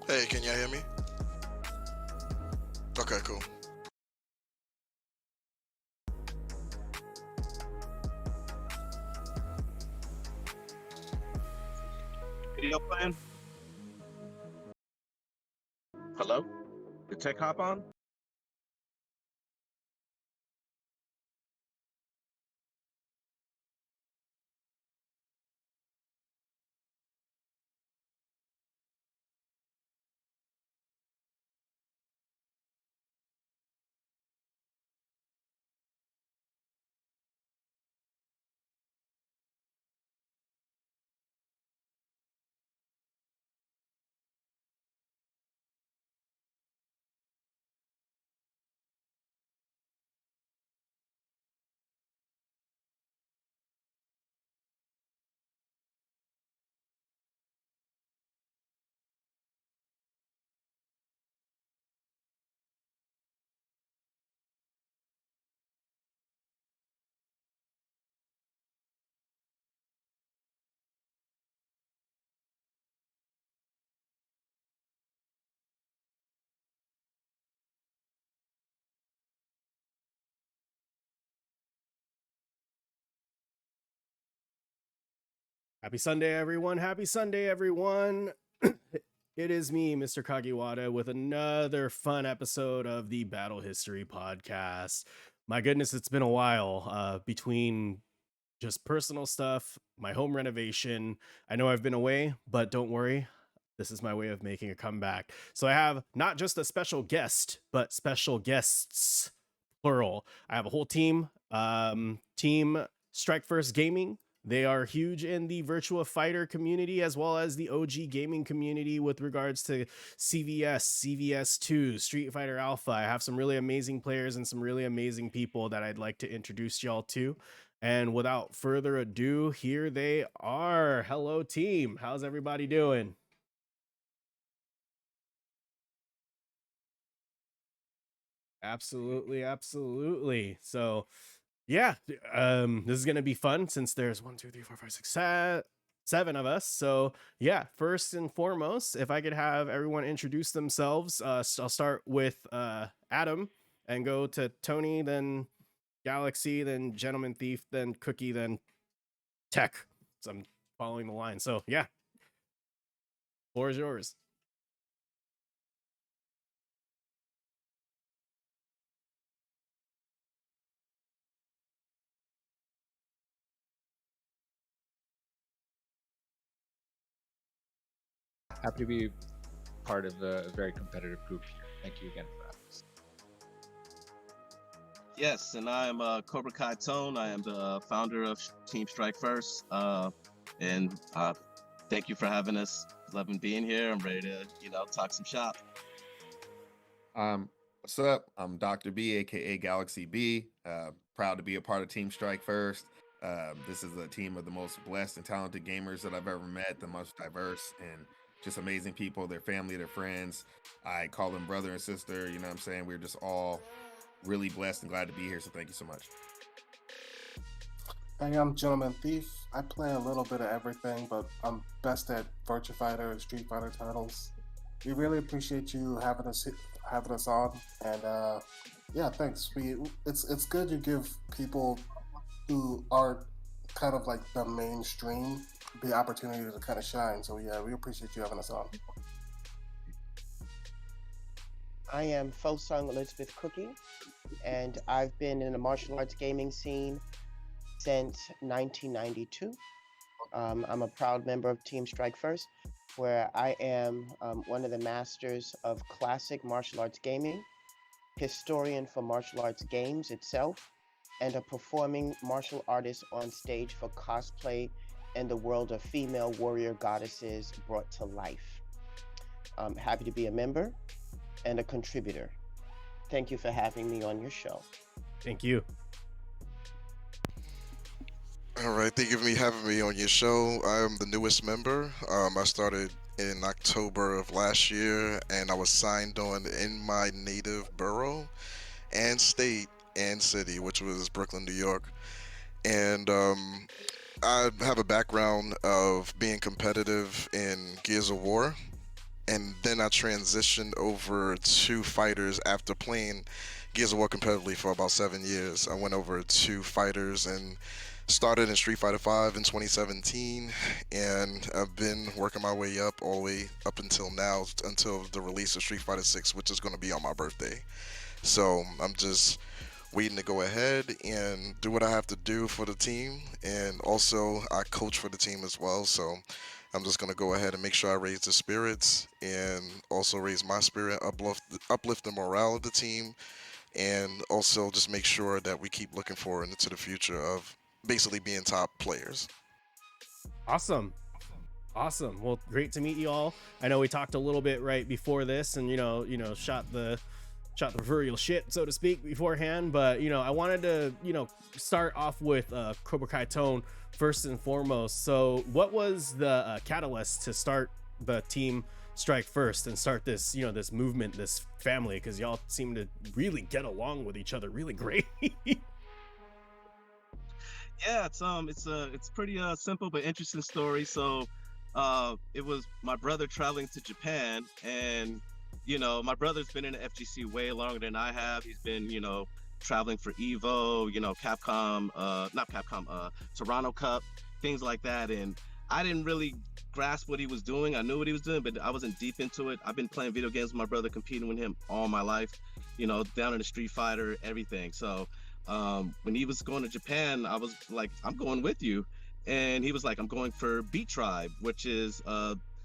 Hey, can y'all hear me? Okay, cool. Video playing? Hello? Did tech hop on? Happy Sunday, everyone. Happy Sunday, everyone. It is me, Mr. Kagiwara, with another fun episode of the Battle History Podcast. My goodness, it's been a while between just personal stuff, my home renovation. I know I've been away, but don't worry. This is my way of making a comeback. So I have not just a special guest, but special guests, plural. I have a whole team, Team Strike First Gaming. They are huge in the Virtua Fighter community as well as the OG gaming community with regards to CVS, CVS2, Street Fighter Alpha. I have some really amazing players and some really amazing people that I'd like to introduce y'all to. And without further ado, here they are. Hello, team. How's everybody doing? Absolutely, absolutely. So, yeah, this is gonna be fun since there's 7 of us. So, yeah, first and foremost, if I could have everyone introduce themselves, I'll start with Adam and go to Tony, then Galaxy, then Gentleman Thief, then Cookie, then Tech. So I'm following the line. So, yeah, floor is yours. Happy to be part of a very competitive group here. Thank you again for having us. Yes, and I am Cobra Kai Tone. I am the founder of Team Strike First. And thank you for having us. Loving being here. I'm ready to, talk some shop. What's up? I'm Dr. B, aka Galaxy B. Proud to be a part of Team Strike First. This is a team of the most blessed and talented gamers that I've ever met, the most diverse and just amazing people, their family, their friends. I call them brother and sister. You know what I'm saying? We're just all really blessed and glad to be here. So thank you so much. Hey, I'm Gentleman Thief. I play a little bit of everything, but I'm best at Virtua Fighter and Street Fighter titles. We really appreciate you having us on, and yeah, thanks. It's good you give people who aren't kind of like the mainstream the opportunity to kind of shine. So yeah, we appreciate you having us on. I am Fosung Elizabeth Cookie, and I've been in the martial arts gaming scene since 1992. I'm a proud member of Team Strike First, where I am one of the masters of classic martial arts gaming, historian for martial arts games itself, and a performing martial artist on stage for cosplay and the world of female warrior goddesses brought to life. I'm happy to be a member and a contributor. Thank you for having me on your show. Thank you. All right, thank you for having me on your show. I am the newest member. I started in October of last year, and I was signed on in my native borough and state and city, which was Brooklyn, New York. And I have a background of being competitive in Gears of War, and then I transitioned over to fighters after playing Gears of War competitively for about 7 years. I went over to fighters and started in Street Fighter V in 2017, and I've been working my way up all the way up until now, until the release of Street Fighter 6, which is going to be on my birthday. So I'm just waiting to go ahead and do what I have to do for the team, and also I coach for the team as well. So I'm just gonna go ahead and make sure I raise the spirits and also raise my spirit, uplift the morale of the team, and also just make sure that we keep looking forward into the future of basically being top players. Awesome. Awesome. Well, great to meet you all. I know we talked a little bit right before this, and shot the proverbial shit, so to speak, beforehand. But I wanted to start off with Cobra Kai Tone first and foremost. So, what was the catalyst to start the Team Strike First and start this this movement, this family? Because y'all seem to really get along with each other really great. Yeah, it's pretty simple but interesting story. So it was my brother traveling to Japan, and my brother's been in the FGC way longer than I have. He's been traveling for Evo, Capcom, not Capcom, Toronto Cup, things like that. And I didn't really grasp what he was doing. I knew what he was doing, but I wasn't deep into it. I've been playing video games with my brother, competing with him all my life, down in the Street Fighter, everything. So when he was going to Japan, I was like, I'm going with you. And he was like, I'm going for Beat Tribe, which is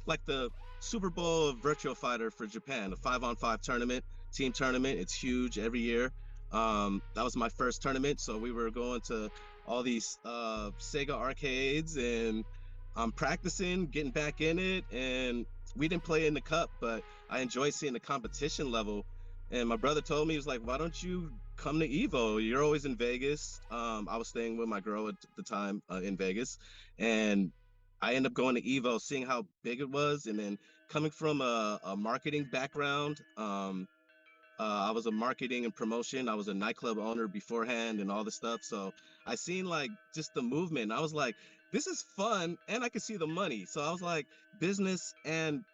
like the Super Bowl of Virtua Fighter for Japan, a 5-on-5 tournament, team tournament. It's huge every year. That was my first tournament, so we were going to all these Sega arcades, and I'm practicing, getting back in it, and we didn't play in the cup, but I enjoy seeing the competition level. And my brother told me, he was like, why don't you come to Evo? You're always in Vegas. I was staying with my girl at the time in Vegas, and I ended up going to Evo, seeing how big it was, and then coming from a marketing background. I was a marketing and promotion. I was a nightclub owner beforehand and all this stuff. So I seen like just the movement. I was like, this is fun, and I could see the money. So I was like, business and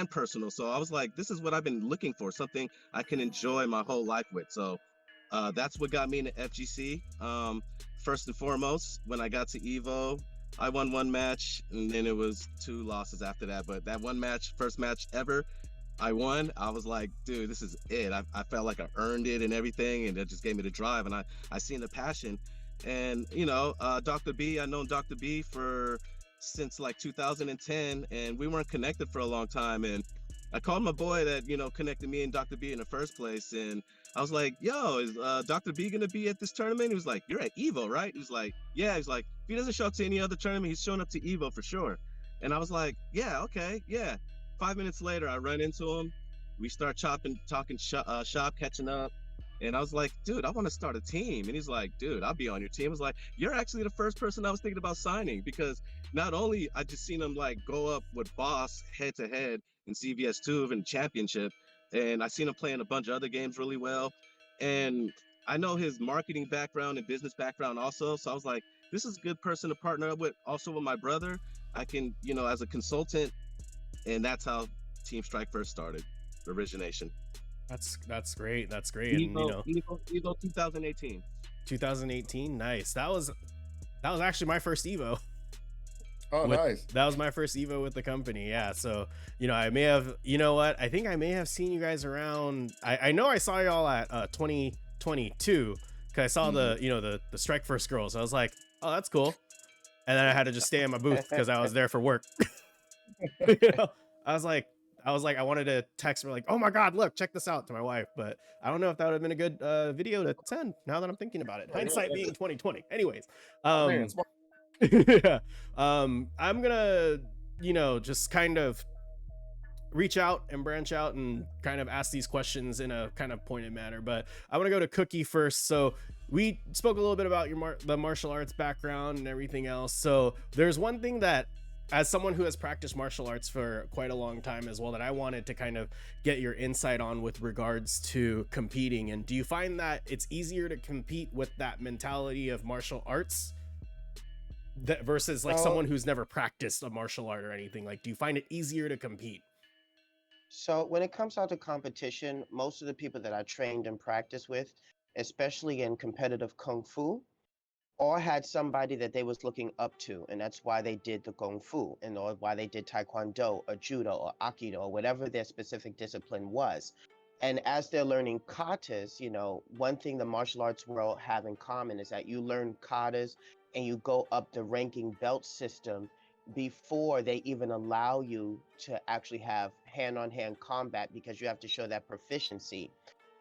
personal. So I was like, this is what I've been looking for, something I can enjoy my whole life with. So that's what got me into FGC. First and foremost, when I got to Evo, I won one match, and then it was 2 losses after that. But that one match, first match ever, I won. I was like, dude, this is it. I felt like I earned it and everything, and it just gave me the drive. And I seen the passion. And Dr. B, I known Dr. B since like 2010, and we weren't connected for a long time. And I called my boy that connected me and Dr. B in the first place, and I was like, yo, is Dr. B gonna be at this tournament? He was like, you're at Evo, right? He was like, yeah. He's like, if he doesn't show up to any other tournament, he's showing up to Evo for sure. And I was like, yeah, okay, yeah. 5 minutes later, I run into him. We start talking shop, catching up. And I was like, dude, I want to start a team. And he's like, dude, I'll be on your team. I was like, you're actually the first person I was thinking about signing, because not only I just seen him like go up with Boss head to head in CVS2 and championship, and I seen him playing a bunch of other games really well. And I know his marketing background and business background also. So I was like, this is a good person to partner up with. Also with my brother, I can, as a consultant, and that's how Team Strike First started, origination. That's great. That's great. Evo, And Evo 2018. 2018, nice. That was actually my first Evo. Oh, nice. That was my first Evo with the company. Yeah. So, I may have, I think I may have seen you guys around. I know I saw y'all at 2022, because I saw the Strike First girls. I was like, oh, that's cool. And then I had to just stay in my booth because I was there for work. I was like, I wanted to text her like, oh my God, look, check this out, to my wife. But I don't know if that would have been a good video to send, now that I'm thinking about it. Hindsight being 2020. Anyways. Yeah. I'm gonna, just kind of reach out and branch out and kind of ask these questions in a kind of pointed manner. But I want to go to Cookie first. So we spoke a little bit about the martial arts background and everything else. So there's one thing that, as someone who has practiced martial arts for quite a long time as well, that I wanted to kind of get your insight on with regards to competing. And do you find that it's easier to compete with that mentality of martial arts versus like someone who's never practiced a martial art or anything? Like, do you find it easier to compete? So when it comes out to competition, most of the people that I trained and practiced with, especially in competitive kung fu, all had somebody that they was looking up to, and that's why they did the kung fu, and or why they did taekwondo or judo or aikido or whatever their specific discipline was. And as they're learning katas, one thing the martial arts world have in common is that you learn katas and you go up the ranking belt system before they even allow you to actually have hand-on-hand combat, because you have to show that proficiency.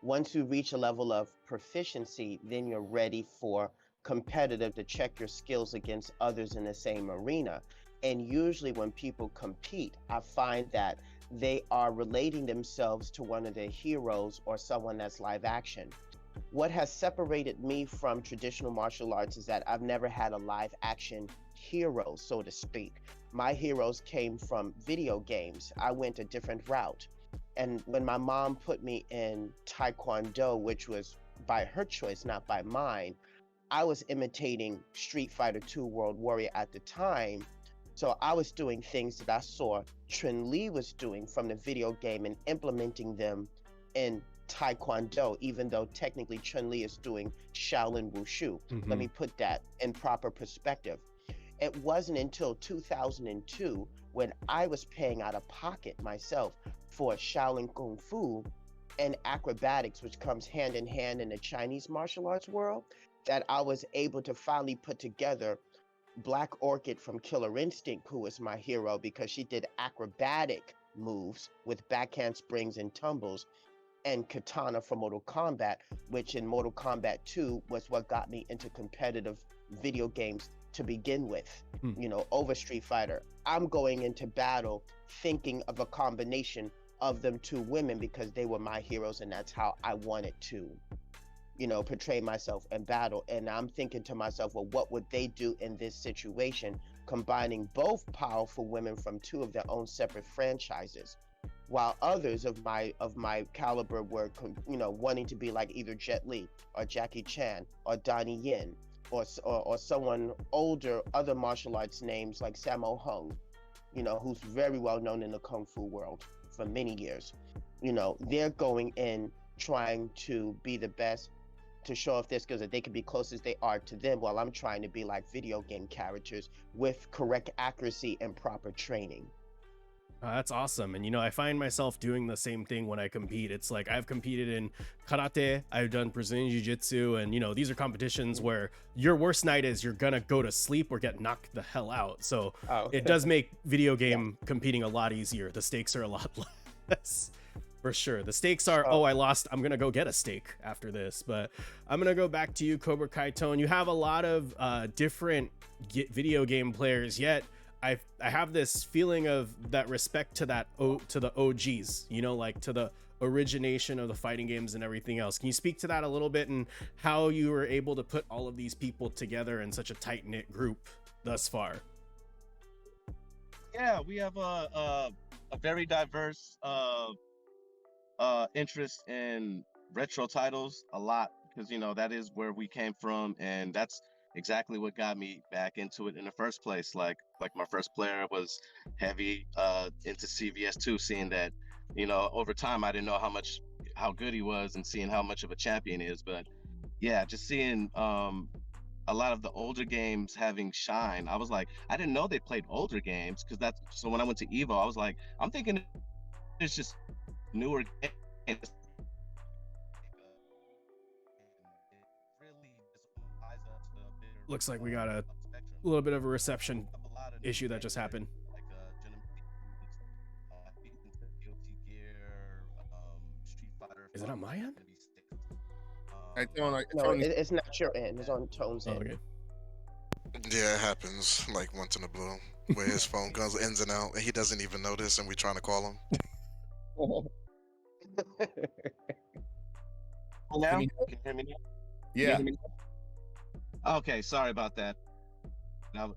Once you reach a level of proficiency, then you're ready for competitive to check your skills against others in the same arena. And usually when people compete, I find that they are relating themselves to one of their heroes or someone that's live action. What has separated me from traditional martial arts is that I've never had a live action hero, so to speak. My heroes came from video games. I went a different route. And when my mom put me in Taekwondo, which was by her choice, not by mine, I was imitating Street Fighter II World Warrior at the time. So I was doing things that I saw Chun-Li was doing from the video game and implementing them in Taekwondo, even though technically Chun-Li is doing Shaolin Wushu. Let me put that in proper perspective. It wasn't until 2002 when I was paying out of pocket myself for Shaolin Kung Fu and acrobatics, which comes hand in hand in the Chinese martial arts world, that I was able to finally put together Black Orchid from Killer Instinct, who was my hero because she did acrobatic moves with backhand springs and tumbles, and Katana from Mortal Kombat, which in Mortal Kombat 2 was what got me into competitive video games to begin with, over Street Fighter. I'm going into battle thinking of a combination of them two women because they were my heroes, and that's how I wanted to portray myself in battle. And I'm thinking to myself, well, what would they do in this situation, combining both powerful women from two of their own separate franchises, while others of my caliber were, wanting to be like either Jet Li or Jackie Chan or Donnie Yen or someone older, other martial arts names like Sammo Hung, who's very well known in the Kung Fu world for many years. They're going in trying to be the best, to show off their skills, that they can be close as they are to them, while I'm trying to be like video game characters with correct accuracy and proper training. That's awesome. And I find myself doing the same thing when I compete. It's like I've competed in karate, I've done Brazilian jiu-jitsu, and these are competitions where your worst night is you're gonna go to sleep or get knocked the hell out. So it does make video game competing a lot easier. The stakes are a lot less. For sure. The stakes are, I lost, I'm going to go get a steak after this. But I'm going to go back to you, Cobra Kai Tone. You have a lot of different video game players, yet I have this feeling of that respect to to the OGs, like to the origination of the fighting games and everything else. Can you speak to that a little bit and how you were able to put all of these people together in such a tight-knit group thus far? Yeah, we have a very diverse interest in retro titles a lot, because that is where we came from, and that's exactly what got me back into it in the first place. Like my first player was heavy into CVS2, seeing that over time I didn't know how good he was, and seeing how much of a champion he is. But yeah, just seeing a lot of the older games having shine, I was like, I didn't know they played older games, because so when I went to Evo, I was like, I'm thinking it's just newer games. Looks like we got a little bit of a reception issue that just happened. Is it on my end? No, it's not your end. It's on Tone's end. Okay. Yeah, it happens like once in a blue, where his phone goes ins and out, and he doesn't even notice, and we're trying to call him. Now? Can you hear me now? Yeah. Can you hear me now? Okay, sorry about that. I'm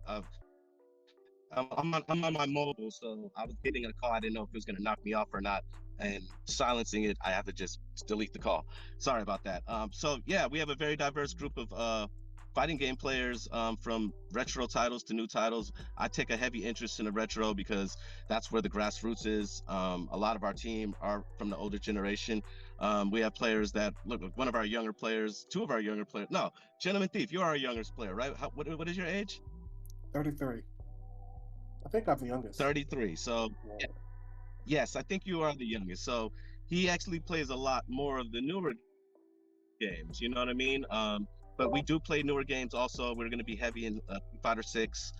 on my mobile, so I was getting a call. I didn't know if it was going to knock me off or not, and silencing it, I have to just delete the call. Sorry about that. So yeah, we have a very diverse group of fighting game players, from retro titles to new titles. I take a heavy interest in the retro because that's where the grassroots is. A lot of our team are from the older generation. We have players that look like one of our younger players, two of our younger players. No, Gentleman Thief, you're our youngest player, right? What is your age? 33. I think I'm the youngest. 33. So Yeah. yes, I think you are the youngest. So he actually plays a lot more of the newer games. You know what I mean? But we do play newer games also. We're going to be heavy in Street Fighter 6.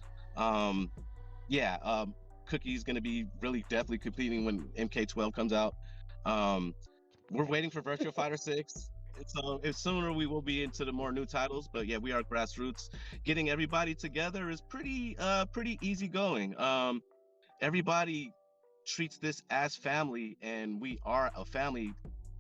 Yeah, Cookie's going to be really definitely competing when MK12 comes out. We're waiting for Virtua Fighter 6. So if sooner we will be into the more new titles, but yeah, we are grassroots. Getting everybody together is pretty easy going. Everybody treats this as family, and we are a family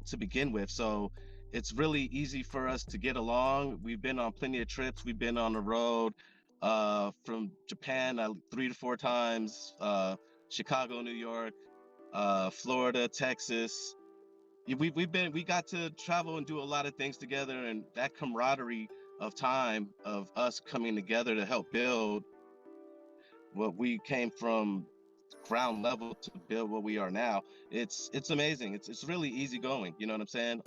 to begin with. So it's really easy for us to get along. We've been on plenty of trips. We've been on the road from Japan 3 to 4 times, Chicago, New York, Florida, Texas. We got to travel and do a lot of things together, and that camaraderie of time of us coming together to help build what we came from ground level to build what we are now. It's amazing. It's really easy going. You know what I'm saying?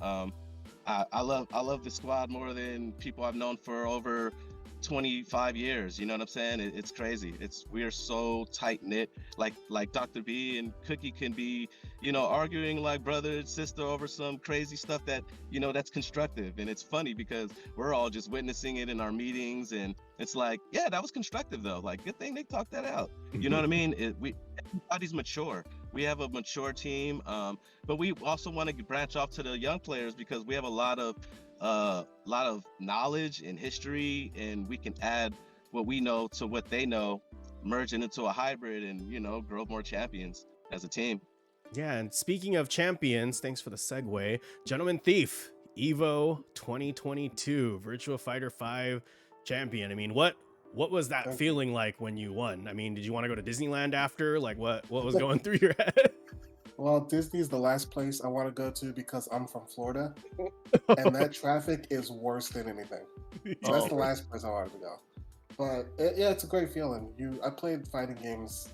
I love the squad more than people I've known for over 25 years. You know what I'm saying? It's crazy. We are so tight knit. Like Dr. B and Cookie can be, arguing like brother and sister over some crazy stuff that, that's constructive. And it's funny because we're all just witnessing it in our meetings, and it's like, yeah, that was constructive though. Like, good thing they talked that out. You know what I mean? Everybody's mature. We have a mature team, but we also want to branch off to the young players because we have a lot of knowledge and history, and we can add what we know to what they know, merge it into a hybrid, and grow more champions as a team. Yeah, and speaking of champions, thanks for the segue. Gentleman Thief, Evo 2022, Virtua Fighter 5 champion. I mean, what was that feeling like when you won? I mean, did you want to go to Disneyland after? Like, what was going through your head? Well, Disney's the last place I want to go to because I'm from Florida, and that traffic is worse than anything. So that's the last place I wanted to go. But yeah, it's a great feeling. I played fighting games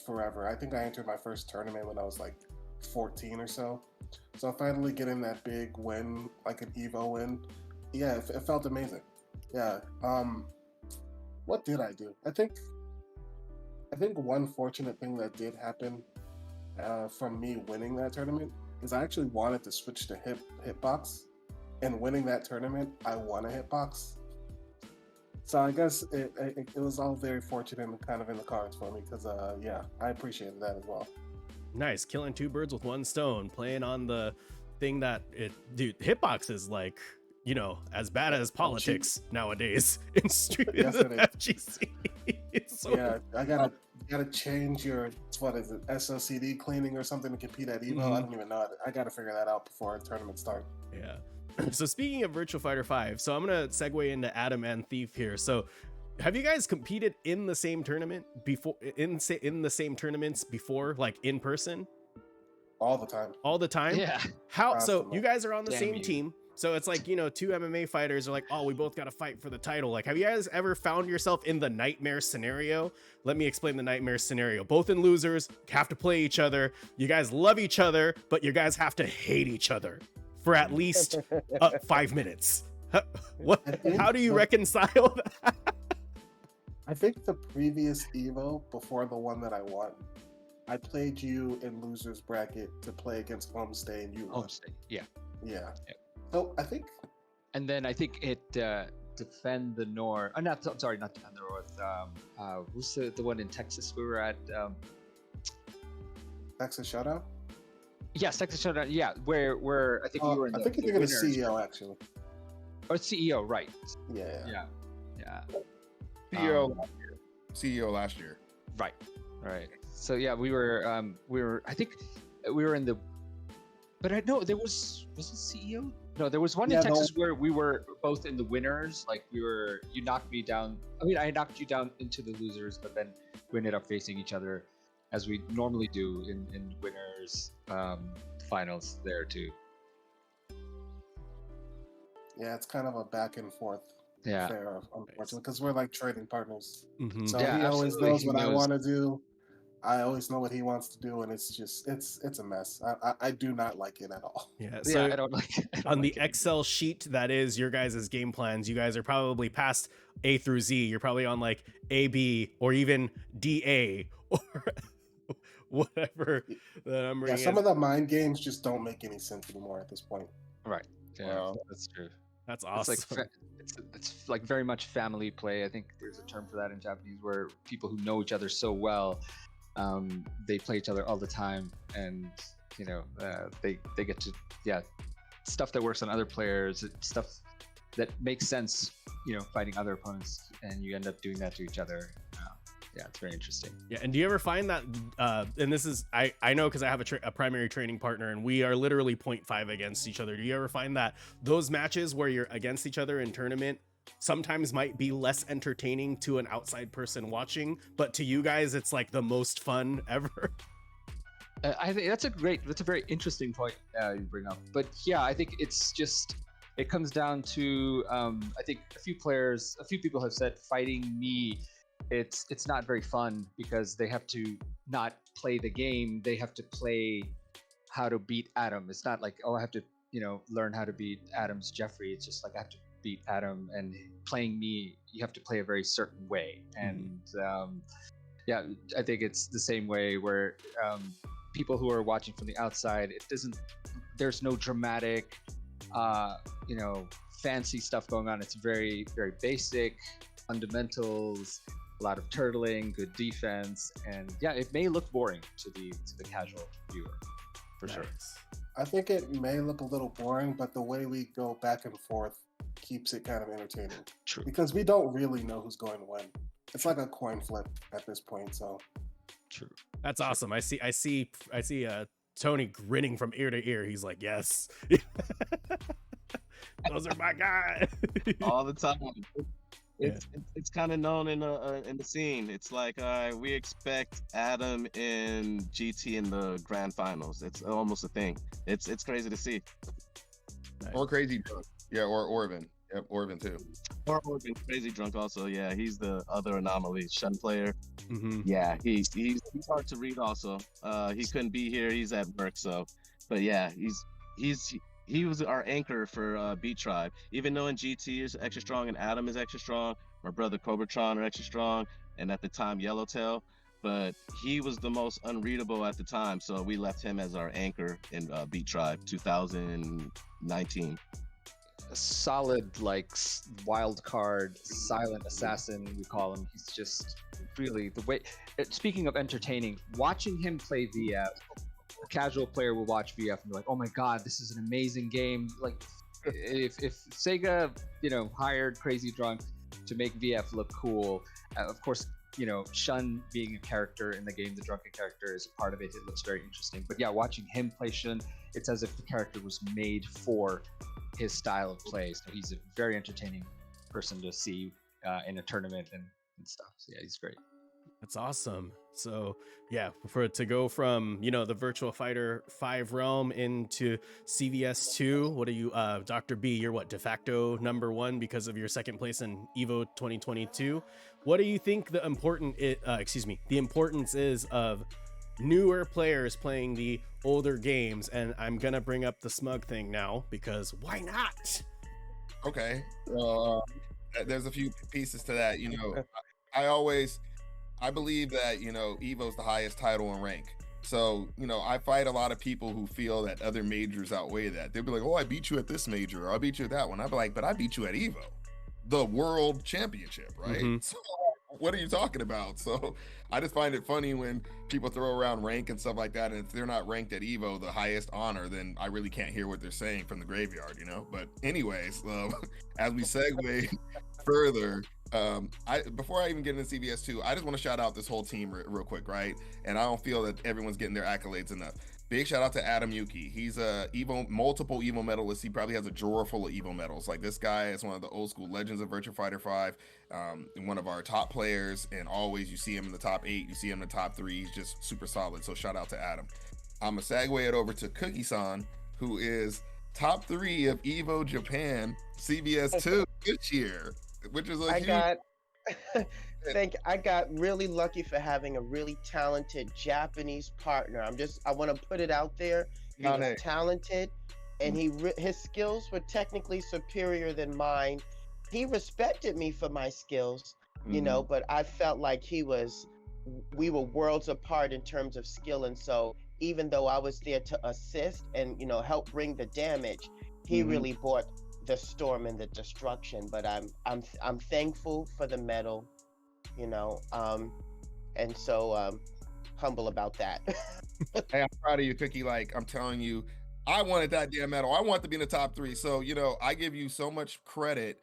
forever. I think I entered my first tournament when I was like 14 or so. So finally getting that big win, like an Evo win, yeah, it felt amazing. Yeah. What did I do? I think one fortunate thing that did happen from me winning that tournament is I actually wanted to switch to hitbox, and winning that tournament, I won a hitbox. So I guess it was all very fortunate and kind of in the cards for me because yeah, I appreciated that as well. Nice, killing 2 birds with 1 stone, playing on the thing that hitbox is like, as bad as politics nowadays in street Yes, it is. FGC. So yeah, I gotta change your SOCD cleaning or something to compete at Evo. I don't even know. I gotta figure that out before a tournament starts. Yeah. So speaking of Virtua Fighter 5, so I'm gonna segue into Adam and Thief here. So have you guys competed in the same tournament before, in the same tournaments before, like in person? All the time. All the time? Yeah. How? So Constantly. you guys are on the Damn same you. team. So it's like, 2 MMA fighters are like, oh, we both got to fight for the title. Like, have you guys ever found yourself in the nightmare scenario? Let me explain the nightmare scenario. Both in losers, have to play each other. You guys love each other, but you guys have to hate each other for at least 5 minutes. What? How do you reconcile that? I think the previous Evo, before the one that I won, I played you in losers bracket to play against Homestay, and you won. Homestay. Yeah. Yeah. Yep. So I think And then I think it Defend the North. Not Defend the North. Who's the one in Texas we were at? Texas Showdown. Yes, Texas Showdown. Yeah, where I think you were in the. I think you're the thinking of winners. CEO actually. Or CEO, right? Yeah. Yeah. CEO last year. Right. So yeah, we were. I think we were in the. But I know there was it CEO? No, there was one in Yeah, Texas where we were both in the winners. Like you knocked me down. I mean, I knocked you down into the losers, but then we ended up facing each other, as we normally do in winners finals there too. Yeah, it's kind of a back and forth Yeah. fair, unfortunately, because we're like trading partners. Mhm. So Yeah, he always absolutely. knows He what I knows. want to do. I always know what he wants to do, and it's just it's a mess. I do not like it at all. Yeah. Yeah, So I don't like it. I don't on the like it. Excel sheet that is your guys' game plans, you guys are probably past A through Z. You're probably on like AB or even DA or whatever the numbering Yeah, some is. of the mind games just don't make any sense anymore at this point. Right. Yeah, Wow. that's true. That's It's awesome. like it's like very much family play. I think there's a term for that in Japanese where people who know each other so well, they play each other all the time, and you know, they get to stuff that works on other players, stuff that makes sense, you know, fighting other opponents, and you end up doing that to each other. Yeah, it's very interesting. Yeah, and do you ever find that? And this is I know because I have a primary training partner, and we are literally 0.5 against each other. Do you ever find that those matches where you're against each other in tournament sometimes might be less entertaining to an outside person watching, but to you guys it's like the most fun ever? I think that's a very interesting point you bring up. But yeah, I think it comes down to I think a few people have said fighting me, it's not very fun because they have to not play the game, they have to play how to beat Adam. It's not like, oh, I have to, you know, learn how to beat Adam's Jeffrey. It's just like I have to beat Adam, and playing me, you have to play a very certain way. And yeah, I think it's the same way where people who are watching from the outside, there's no dramatic, you know, fancy stuff going on. It's very, very basic fundamentals, a lot of turtling, good defense, and yeah, it may look boring to the casual viewer, for sure. Nice. I think it may look a little boring, but the way we go back and forth keeps it kind of entertaining True. because we don't really know who's going to win. It's like a coin flip at this point. So True. That's awesome. I see Tony grinning from ear to ear. He's like, yes. Those are my guys. all the time. It's kind of known in the scene. It's like we expect Adam in GT in the grand finals. It's almost a thing. It's crazy to see. Or Crazy Drunk. Yeah, or Orvin. Yep, Orvin too. Or been crazy drunk also. Yeah, he's the other anomaly. Shun player. Mhm. Yeah, he's hard to read also. He couldn't be here. He's at work. So, but yeah, he was our anchor for Beat Tribe. Even though in GT is extra strong and Adam is extra strong, my brother Cobratron are extra strong, and at the time Yellowtail, but he was the most unreadable at the time, so we left him as our anchor in Beat Tribe 2019. A solid, like, wild card, silent assassin, we call him. He's just really the way. Speaking of entertaining, watching him play VF, a casual player will watch VF and be like, "Oh my god, this is an amazing game!" Like, if Sega, you know, hired Crazy Drunk to make VF look cool, of course, you know, Shun being a character in the game, the drunken character is a part of it. It looks very interesting. But yeah, watching him play Shun, it's as if the character was made for his style of play. So he's a very entertaining person to see in a tournament and stuff. So yeah, he's great. That's awesome. So yeah, for it to go from, you know, the Virtua Fighter 5 realm into CVS 2, what are you, Dr. B, you're what, de facto #1 because of your second place in EVO 2022. What do you think the importance is of newer players playing the older games? And I'm gonna bring up the smug thing now because why not? Okay. There's a few pieces to that. You know, I believe that, you know, EVO's the highest title in rank. So, you know, I fight a lot of people who feel that other majors outweigh that. They'll be like, "Oh, I beat you at this major, or I beat you at that one." I'll be like, "But I beat you at EVO, the world championship, right?" Mhm. So what are you talking about? So I just find it funny when people throw around rank and stuff like that, and if they're not ranked at EVO, the highest honor, then I really can't hear what they're saying from the graveyard, you know? But anyways, as we segue further, before I even get into CVS 2, I just want to shout out this whole team real quick, right? And I don't feel that everyone's getting their accolades enough. Big shout out to Adam Yuki. He's a multiple Evo medalist. He probably has a drawer full of Evo medals. Like, this guy is one of the old school legends of Virtua Fighter 5, one of our top players, and always you see him in the top 8, you see him in the top 3. He's just super solid. So shout out to Adam. I'm gonna segue it over to Cookie-san, who is top 3 of Evo Japan CVS 2 this year. which is a I huge. got I got really lucky for having a really talented Japanese partner. I want to put it out there. He was Hey. talented, and his skills were technically superior than mine. He respected me for my skills, but I felt like we were worlds apart in terms of skill, and so even though I was there to assist and help bring the damage, he really brought the storm and the destruction. But I'm thankful for the medal, and so humble about that. Hey, I'm proud of you, Cookie. Like, I'm telling you, I wanted that damn medal. I want to be in the top 3. So, I give you so much credit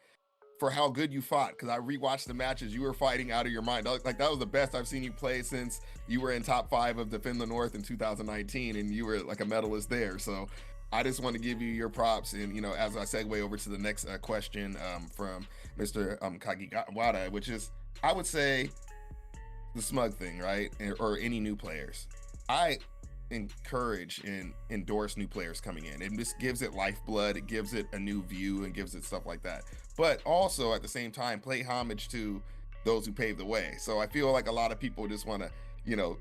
for how good you fought, because I rewatched the matches. You were fighting out of your mind. Like, that was the best I've seen you play since you were in top 5 of Defend the North in 2019, and you were like a medalist there. So I just want to give you your props. And, as I segue over to the next question from Mr. Kagiwara, which is, I would say, the smug thing, right? Or any new players. I encourage and endorse new players coming in. It just gives it lifeblood. It gives it a new view and gives it stuff like that. But also at the same time, play homage to those who paved the way. So I feel like a lot of people just want to,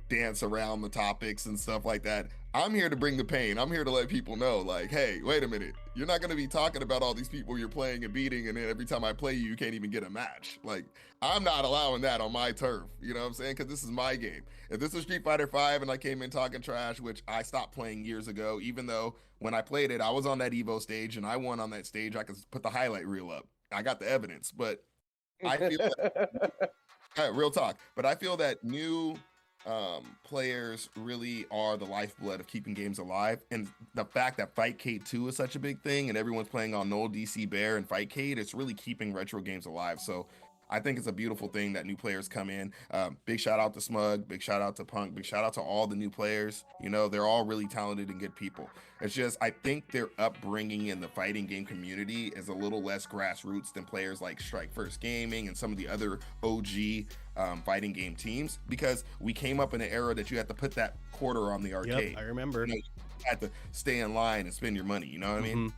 dance around the topics and stuff like that. I'm here to bring the pain. I'm here to let people know, like, hey, wait a minute. You're not going to be talking about all these people you're playing and beating, and then every time I play you, you can't even get a match. Like, I'm not allowing that on my turf. You know what I'm saying? Because this is my game. If this was Street Fighter V and I came in talking trash, which I stopped playing years ago, even though when I played it, I was on that Evo stage and I won on that stage. I could put the highlight reel up. I got the evidence, but I feel real talk. But I feel that new players really are the lifeblood of keeping games alive, and the fact that Fightcade 2 is such a big thing and everyone's playing on Null, DC Bear, and Fightcade, it's really keeping retro games alive. So I think it's a beautiful thing that new players come in. Big shout out to Smug, big shout out to Punk, big shout out to all the new players. They're all really talented and good people. It's just, I think their upbringing in the fighting game community is a little less grassroots than players like Strike First Gaming and some of the other OG fighting game teams, because we came up in an era that you had to put that quarter on the arcade. Yep, I remember. You had to stay in line and spend your money. You know what I mean?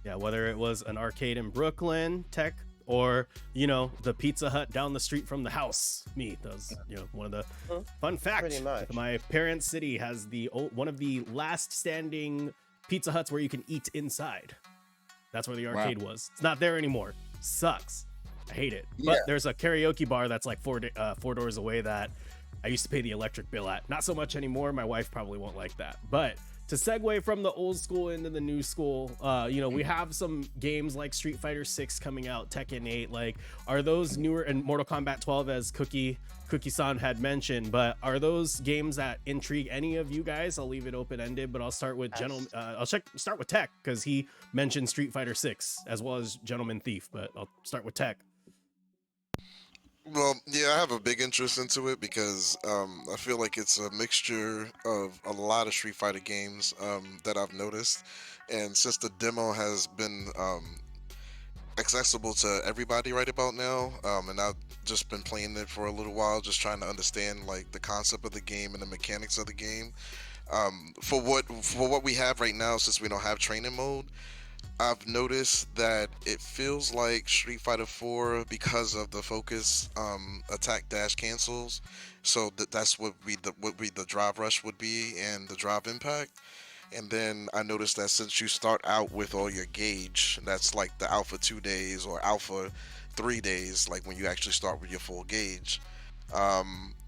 Yeah, whether it was an arcade in Brooklyn, Tech, or the Pizza Hut down the street from the house. That was one of the fun facts. My parents' city has one of the last standing Pizza Huts where you can eat inside. That's where the arcade was. It's not there anymore. Sucks. I hate it. Yeah. But there's a karaoke bar that's like four doors away that I used to pay the electric bill at. Not so much anymore. My wife probably won't like that. But to segue from the old school into the new school, we have some games like Street Fighter 6 coming out, Tekken 8. Like, are those newer, and Mortal Kombat 12, as Cookie-san had mentioned, but are those games that intrigue any of you guys? I'll leave it open-ended, but I'll start with start with Tech, because he mentioned Street Fighter 6 as well as Gentleman Thief, but I'll start with Tech. Well, yeah, I have a big interest into it because I feel like it's a mixture of a lot of Street Fighter games that I've noticed. And since the demo has been accessible to everybody right about now, and I've just been playing it for a little while, just trying to understand like the concept of the game and the mechanics of the game. For what we have right now, since we don't have training mode, I've noticed that it feels like Street Fighter 4 because of the focus attack dash cancels. So that's what the drive rush would be and the drive impact. And then I noticed that since you start out with all your gauge, that's like the alpha 2 days or alpha 3 days, like when you actually start with your full gauge.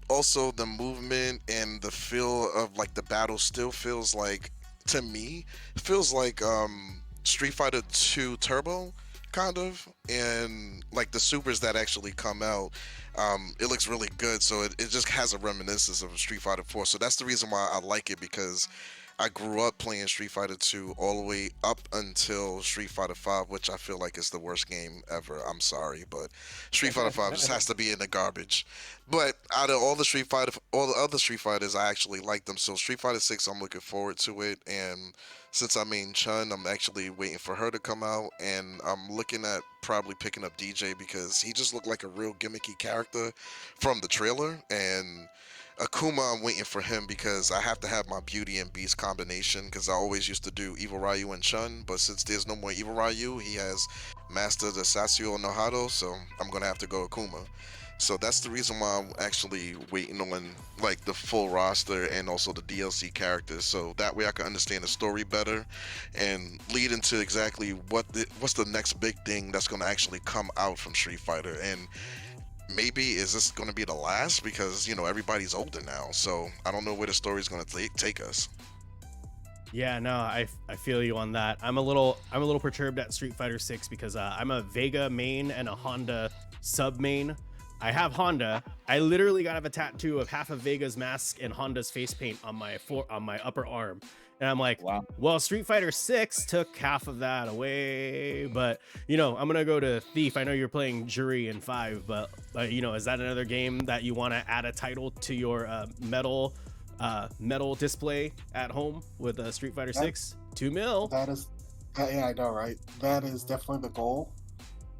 Also, the movement and the feel of like the battle still feels like, to me, feels like Street Fighter 2 Turbo, kind of, and like the supers that actually come out, it looks really good. So it just has a reminiscence of Street Fighter 4. So that's the reason why I like it, because I grew up playing Street Fighter 2 all the way up until Street Fighter 5, which I feel like is the worst game ever. I'm sorry, but Street Fighter 5 just has to be in the garbage. But out of all the other Street Fighters, I actually like them. So Street Fighter 6, I'm looking forward to it. And since I main Chun, I'm actually waiting for her to come out, and I'm looking at probably picking up DJ because he just looked like a real gimmicky character from the trailer. And Akuma, I'm waiting for him because I have to have my Beauty and Beast combination, because I always used to do Evil Ryu and Chun, but since there's no more Evil Ryu, he has master the Sasuke no Hado, so I'm gonna have to go Akuma. So that's the reason why I'm actually waiting on like the full roster and also the DLC characters, so that way I can understand the story better and lead into exactly what's the next big thing that's gonna actually come out from Street Fighter. And maybe is this gonna be the last, because everybody's older now, so I don't know where the story's gonna take us. Yeah, no, I feel you on that. I'm a little perturbed at Street Fighter 6 because I'm a Vega main and a Honda sub main. I have Honda. I literally got a tattoo of half of Vega's mask and Honda's face paint on my upper arm. And I'm like, Wow. well, Street Fighter 6 took half of that away, but I'm gonna go to Thief. I know you're playing Jury in 5, but is that another game that you want to add a title to your metal display at home with Street Fighter 6? 2 mil. That is, yeah, I know, right? That is definitely the goal.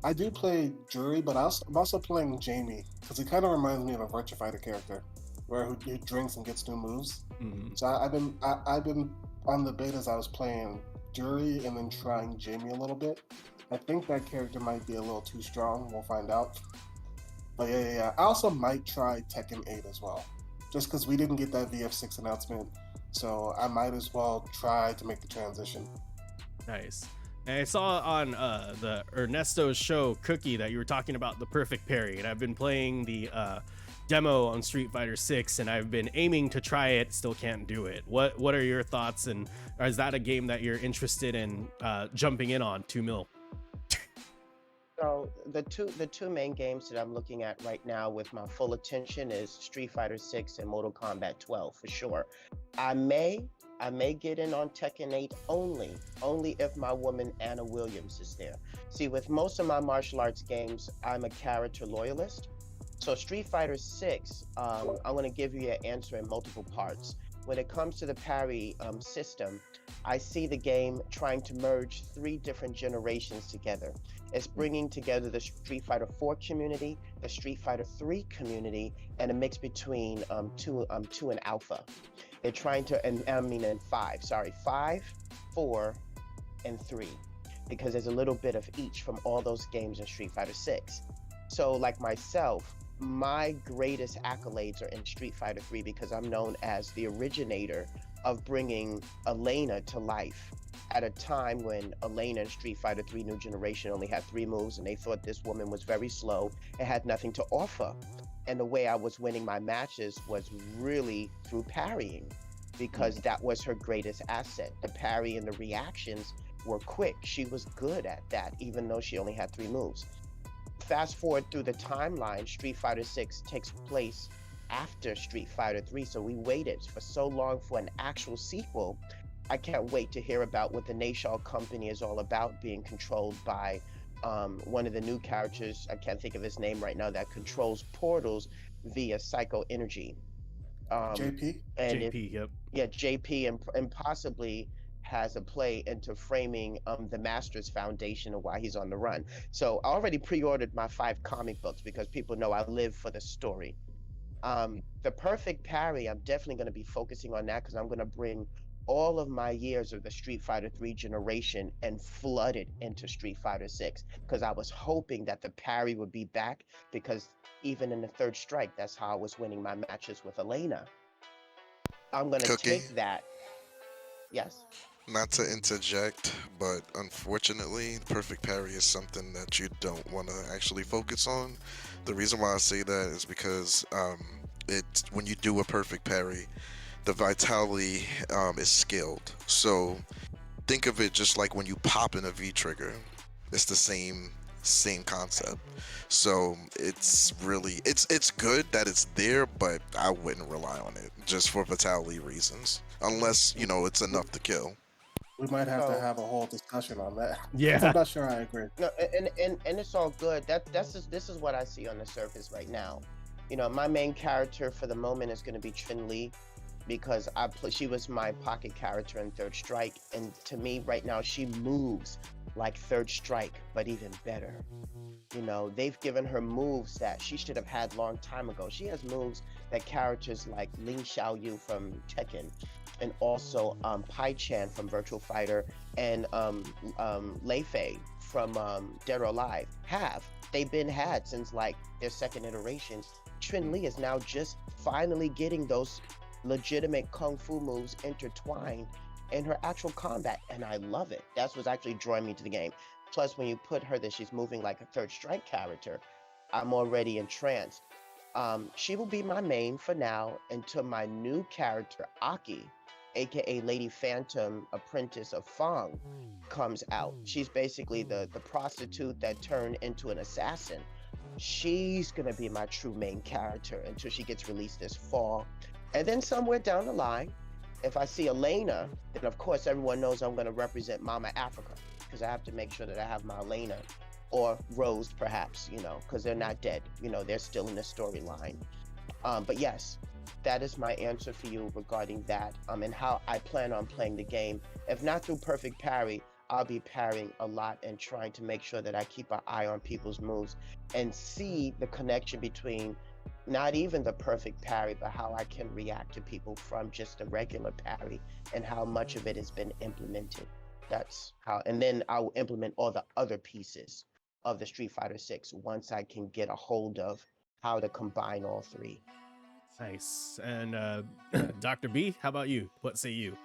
I do play Jury, but I'm also playing Jamie because he kind of reminds me of a Virtua Fighter character, where he drinks and gets new moves. Mhm. So I've been on the betas. I was playing Jury and then trying Jamie a little bit. I think that character might be a little too strong. We'll find out. But yeah. I also might try Tekken 8 as well, just because we didn't get that VF6 announcement. So I might as well try to make the transition. Nice. And I saw on the Ernesto's show, Cookie, that you were talking about the perfect parry, and I've been playing the demo on Street Fighter 6, and I've been aiming to try it, still can't do it. What are your thoughts, and is that a game that you're interested in jumping in on? 2 mil. So the two main games that I'm looking at right now with my full attention is Street Fighter 6 and Mortal Kombat 12 for sure. I may get in on Tekken 8 only if my woman Anna Williams is there. See, with most of my martial arts games, I'm a character loyalist. So Street Fighter 6, I'm going to give you an answer in multiple parts. When it comes to the parry system, I see the game trying to merge 3 different generations together. It's bringing together the Street Fighter 4 community, the Street Fighter 3 community, and a mix between 2 and Alpha. They're trying to, and 5, 4, and 3, because there's a little bit of each from all those games in Street Fighter 6. So like myself, my greatest accolades are in Street Fighter 3 because I'm known as the originator of bringing Elena to life at a time when Elena in Street Fighter 3 New Generation only had 3 moves, and they thought this woman was very slow and had nothing to offer. And the way I was winning my matches was really through parrying, because that was her greatest asset. The parry and the reactions were quick. She was good at that, even though she only had 3 moves. Fast forward through the timeline, Street Fighter 6 takes place after Street Fighter 3, so we waited for so long for an actual sequel. I can't wait to hear about what the Nashal company is all about, being controlled by one of the new characters, I can't think of his name right now, that controls portals via psycho energy. JP? And JP, yep. Yeah, JP, and possibly has a play into framing the Masters Foundation and why he's on the run. So I already pre-ordered my 5 comic books because people know I live for the story. The perfect parry, I'm definitely going to be focusing on that because I'm going to bring all of my years of the Street Fighter 3 generation and flood it into Street Fighter 6, because I was hoping that the parry would be back, because even in the third strike, that's how I was winning my matches with Elena. I'm going to Cookie? take that. Yes. Not to interject, but unfortunately, perfect parry is something that you don't want to actually focus on. The reason why I say that is because when you do a perfect parry, the vitality is scaled. So think of it just like when you pop in a V trigger. It's the same concept. So it's really it's good that it's there, but I wouldn't rely on it just for vitality reasons, unless it's enough to kill. We might have to So- have a whole discussion on that. Yeah. I'm not sure I agree. No, and it's all good. This is what I see on the surface right now. My main character for the moment is going to be Chun Li, because she was my pocket character in Third Strike, and to me right now she moves like Third Strike, but even better. They've given her moves that she should have had long time ago. She has moves that characters like Ling Xiaoyu from Tekken, and also Pai Chan from Virtua Fighter, and Lei Fei from Dead or Alive have. They've been had since like their second iteration. Chun-Li is now just finally getting those legitimate kung fu moves intertwined in her actual combat, and I love it. That's what's actually drawing me to the game. Plus, when you put her that she's moving like a Third Strike character, I'm already entranced. She will be my main for now until my new character, Aki, aka Lady Phantom, apprentice of Fang, comes out. She's basically the prostitute that turned into an assassin. She's gonna be my true main character until she gets released this fall. And then somewhere down the line, if I see Elena, then of course everyone knows I'm gonna represent Mama Africa, because I have to make sure that I have my Elena, or Rose perhaps, you know, because they're not dead. You know, they're still in the storyline. But yes, that is my answer for you regarding that, and how I plan on playing the game. If not through perfect parry, I'll be parrying a lot and trying to make sure that I keep an eye on people's moves and see the connection between not even the perfect parry, but how I can react to people from just a regular parry and how much of it has been implemented. That's how, and then I will implement all the other pieces of the Street Fighter 6 once I can get a hold of how to combine all three. Nice. And Dr. B, how about you? What say you?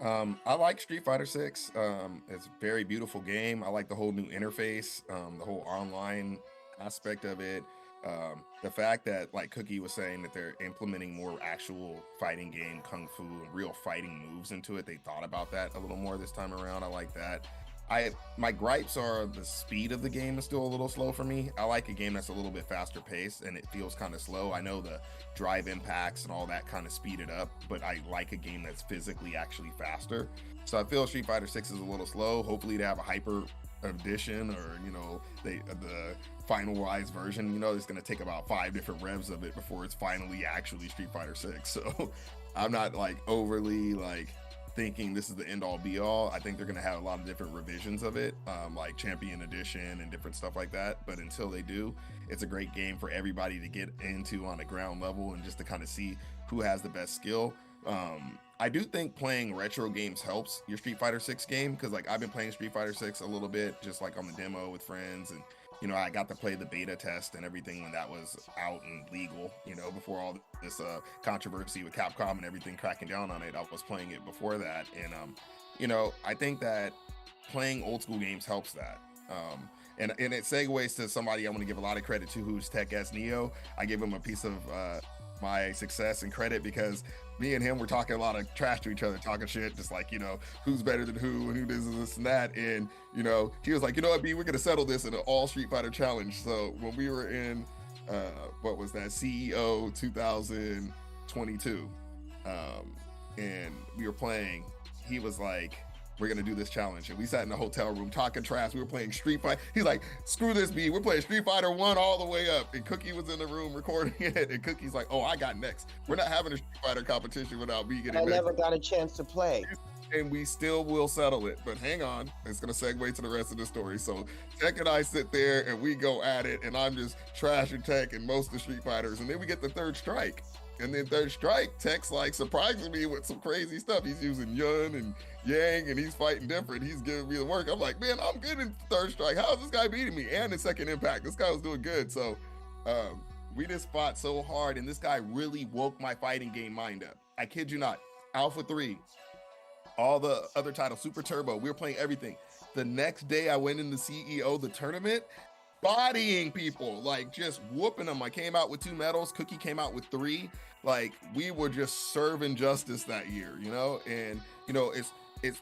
I like Street Fighter 6. It's a very beautiful game. I like the whole new interface, the whole online aspect of it. The fact that, like Cookie was saying, that they're implementing more actual fighting game kung fu and real fighting moves into it. They thought about that a little more this time around. I like that. My gripes are the speed of the game is still a little slow for me. I like a game that's a little bit faster paced, and it feels kind of slow. I know the drive impacts and all that kind of speed it up, but I like a game that's physically actually faster. So I feel Street Fighter 6 is a little slow. Hopefully they have a hyper edition, or you know, the finalized version. You know, it's going to take about 5 different revs of it before it's finally actually Street Fighter 6. So I'm not like overly like thinking this is the end all be all. I think they're going to have a lot of different revisions of it, like Champion Edition and different stuff like that. But until they do, it's a great game for everybody to get into on a ground level and just to kind of see who has the best skill. I do think playing retro games helps your Street Fighter 6 game, because like I've been playing Street Fighter 6 a little bit, just like on the demo with friends, and you know, I got to play the beta test and everything when that was out and legal, you know, before all this controversy with Capcom and everything cracking down on it. I was playing it before that. And, you know, I think that playing old school games helps that. And it segues to somebody I want to give a lot of credit to, who's Tech S Neo. I give him a piece of my success and credit, because me and him were talking a lot of trash to each other, talking shit, just like, you know, who's better than who and who does this and that. And, you know, he was like, you know what, B, we're going to settle this in an all Street Fighter challenge. So when we were in, what was that, CEO 2022, and we were playing, he was like, we're gonna do this challenge, and we sat in the hotel room talking trash. We were playing Street Fighter. He's like, screw this, B, we're playing Street Fighter 1 all the way up. And Cookie was in the room recording it, and Cookie's like, oh, I got next. We're not having a Street Fighter competition without me getting I next. never got a chance to play. And we still will settle it. But hang on, it's gonna segue to the rest of the story. So Tech and I sit there and we go at it, and I'm just trashing Tech and most of the Street Fighters, and then we get the third strike. And then third strike, Tech's like surprising me with some crazy stuff. He's using Yun and Yang, and he's fighting different. He's giving me the work. I'm like, man, I'm good in third strike. How is this guy beating me? And in second impact, this guy was doing good. So we just fought so hard, and this guy really woke my fighting game mind up. I kid you not. Alpha 3, all the other titles, Super Turbo, we were playing everything. The next day I went in the CEO, the tournament, bodying people, like just whooping them. I came out with 2 medals. Cookie came out with 3. Like, we were just serving justice that year, you know? And, you know, it's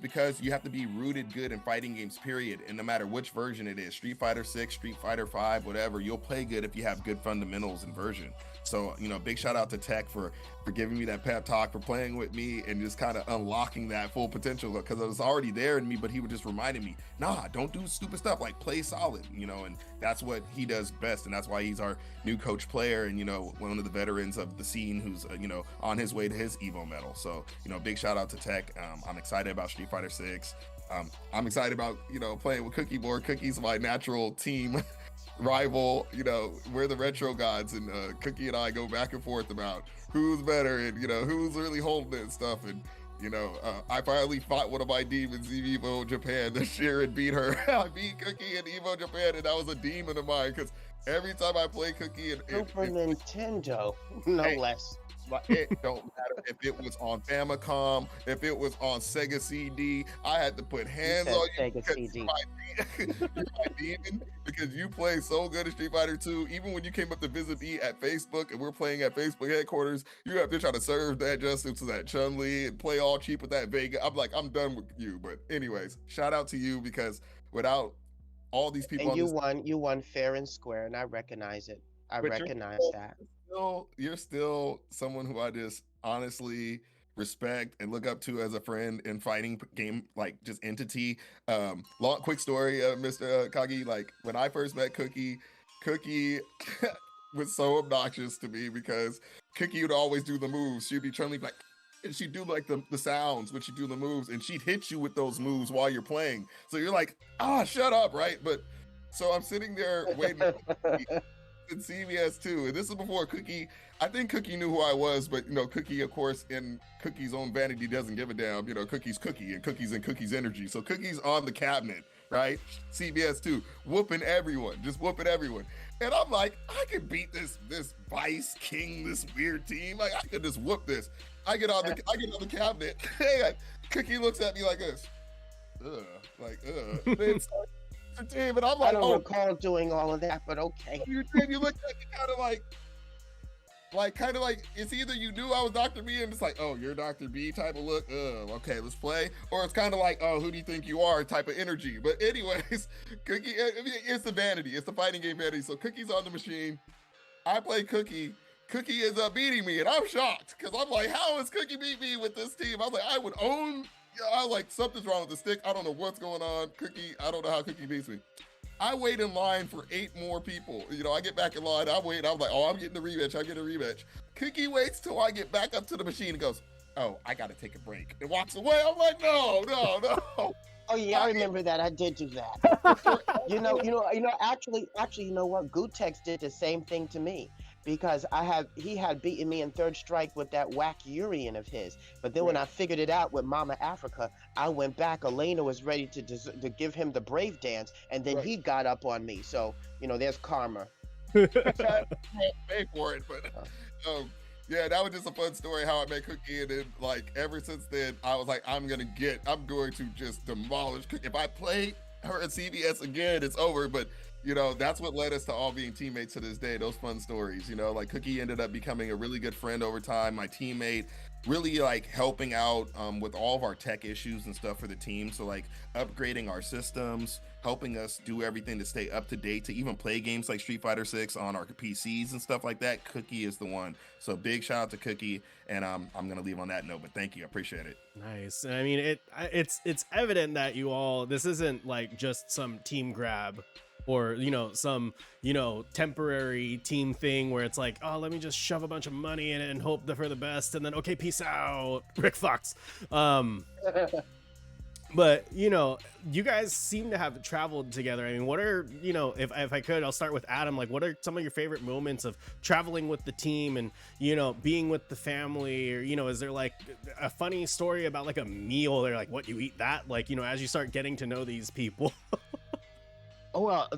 because you have to be rooted good in fighting games, period. And no matter which version it is, Street Fighter 6, Street Fighter 5, whatever, you'll play good if you have good fundamentals in version. So, you know, big shout out to Tech for giving me that pep talk, for playing with me and just kind of unlocking that full potential, because it was already there in me, but he was just reminding me, nah, don't do stupid stuff, like play solid, you know, and that's what he does best. And that's why he's our new coach player and, you know, one of the veterans of the scene who's, you know, on his way to his Evo medal. So, you know, big shout out to Tech. I'm excited about Street Fighter 6. I'm excited about, you know, playing with Cookie more. Cookie's my natural team rival. You know, we're the retro gods, and Cookie and I go back and forth about who's better and, you know, who's really holding it and stuff. And I finally fought one of my demons in Evo Japan this year and beat her. I beat Cookie in Evo Japan, and that was a demon of mine because every time I play Cookie, Super Nintendo, no Hey, less. it don't matter if it was on Famicom, if it was on Sega CD, I had to put hands said on you Sega because CD. you're my demon because you play so good at Street Fighter 2. Even when you came up to visit me at Facebook and we're playing at Facebook headquarters, you have to try to serve that justice to that Chun-Li and play all cheap with that Vega. I'm like, I'm done with you. But anyways, shout out to you because without all these people And on you this won. You won fair and square, and I recognize it. I But you're recognize still, that. you're still someone who I just honestly respect and look up to as a friend in fighting game like just entity. Quick story, Mr. Kagi. Like when I first met Cookie was so obnoxious to me because Cookie would always do the moves. She'd be trying to like. And she'd do like the sounds when she'd do the moves, and she'd hit you with those moves while you're playing. So you're like, shut up, right? But so I'm sitting there waiting in CVS too. And this is before Cookie. I think Cookie knew who I was, but Cookie, of course, in Cookie's own vanity, doesn't give a damn. Cookie's Cookie, and Cookie's in Cookie's energy. So Cookie's on the cabinet, right? CVS too, whooping everyone, just whooping everyone. And I'm like, I could beat this Vice King, this weird team. Like I could just whoop this. I get on the cabinet. Hey, Cookie looks at me like this. Ugh. It's a team, and I'm I like, don't recall doing all of that, but okay. You look at me kind of like it's either you knew I was Dr. B and it's like, oh, you're Dr. B type of look. Okay, let's play. Or it's kind of like, oh, who do you think you are type of energy. But anyways, Cookie, it's the vanity. It's the fighting game vanity. So Cookie's on the machine. I play Cookie. Cookie ends up beating me, and I'm shocked because I'm like, how is Cookie beat me with this team? I was like, I was like, something's wrong with the stick. I don't know what's going on. Cookie, I don't know how Cookie beats me. I wait in line for 8 more people. I get back in line. I wait. I'm like, I'm getting the rematch. I get a rematch. Cookie waits till I get back up to the machine and goes, oh, I got to take a break. And walks away. I'm like, no. Oh yeah, I remember that. I did do that. Actually, you know what? Gutex did the same thing to me because he had beaten me in third strike with that whack Urian of his. But then when I figured it out with Mama Africa, I went back. Elena was ready to give him the brave dance, and then he got up on me. So there's karma. Pay for it, but yeah, that was just a fun story how I met Cookie, and then like ever since then, I was like, I'm going to just demolish Cookie. If I play her at CVS again, it's over. But that's what led us to all being teammates to this day. Those fun stories, like Cookie ended up becoming a really good friend over time. My teammate, really like helping out with all of our tech issues and stuff for the team. So like upgrading our systems, helping us do everything to stay up to date, to even play games like Street Fighter 6 on our PCs and stuff like that. Cookie is the one. So big shout out to Cookie. And I'm going to leave on that note, but thank you. I appreciate it. Nice. And I mean, it's evident that this isn't like just some team grab or some temporary team thing where it's like, oh, let me just shove a bunch of money in it and hope for the best, and then okay, peace out, Rick Fox. But you guys seem to have traveled together. I mean, what are if I could, I'll start with Adam. Like, what are some of your favorite moments of traveling with the team and being with the family? Or is there like a funny story about like a meal? They're like, what, you eat that? Like, as you start getting to know these people. Oh well,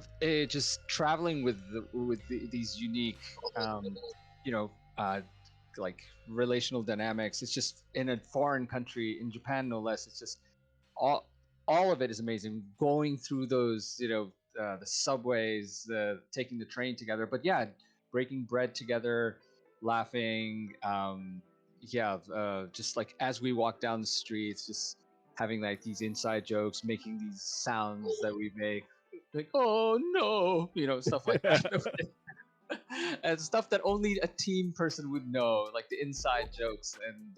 just traveling with these unique, like relational dynamics. It's just in a foreign country, in Japan no less. It's just all of it is amazing. Going through those, the subways, taking the train together. But yeah, breaking bread together, laughing. Just like as we walk down the streets, just having like these inside jokes, making these sounds that we make. Like, oh no, stuff like that. And stuff that only a team person would know, like the inside jokes. And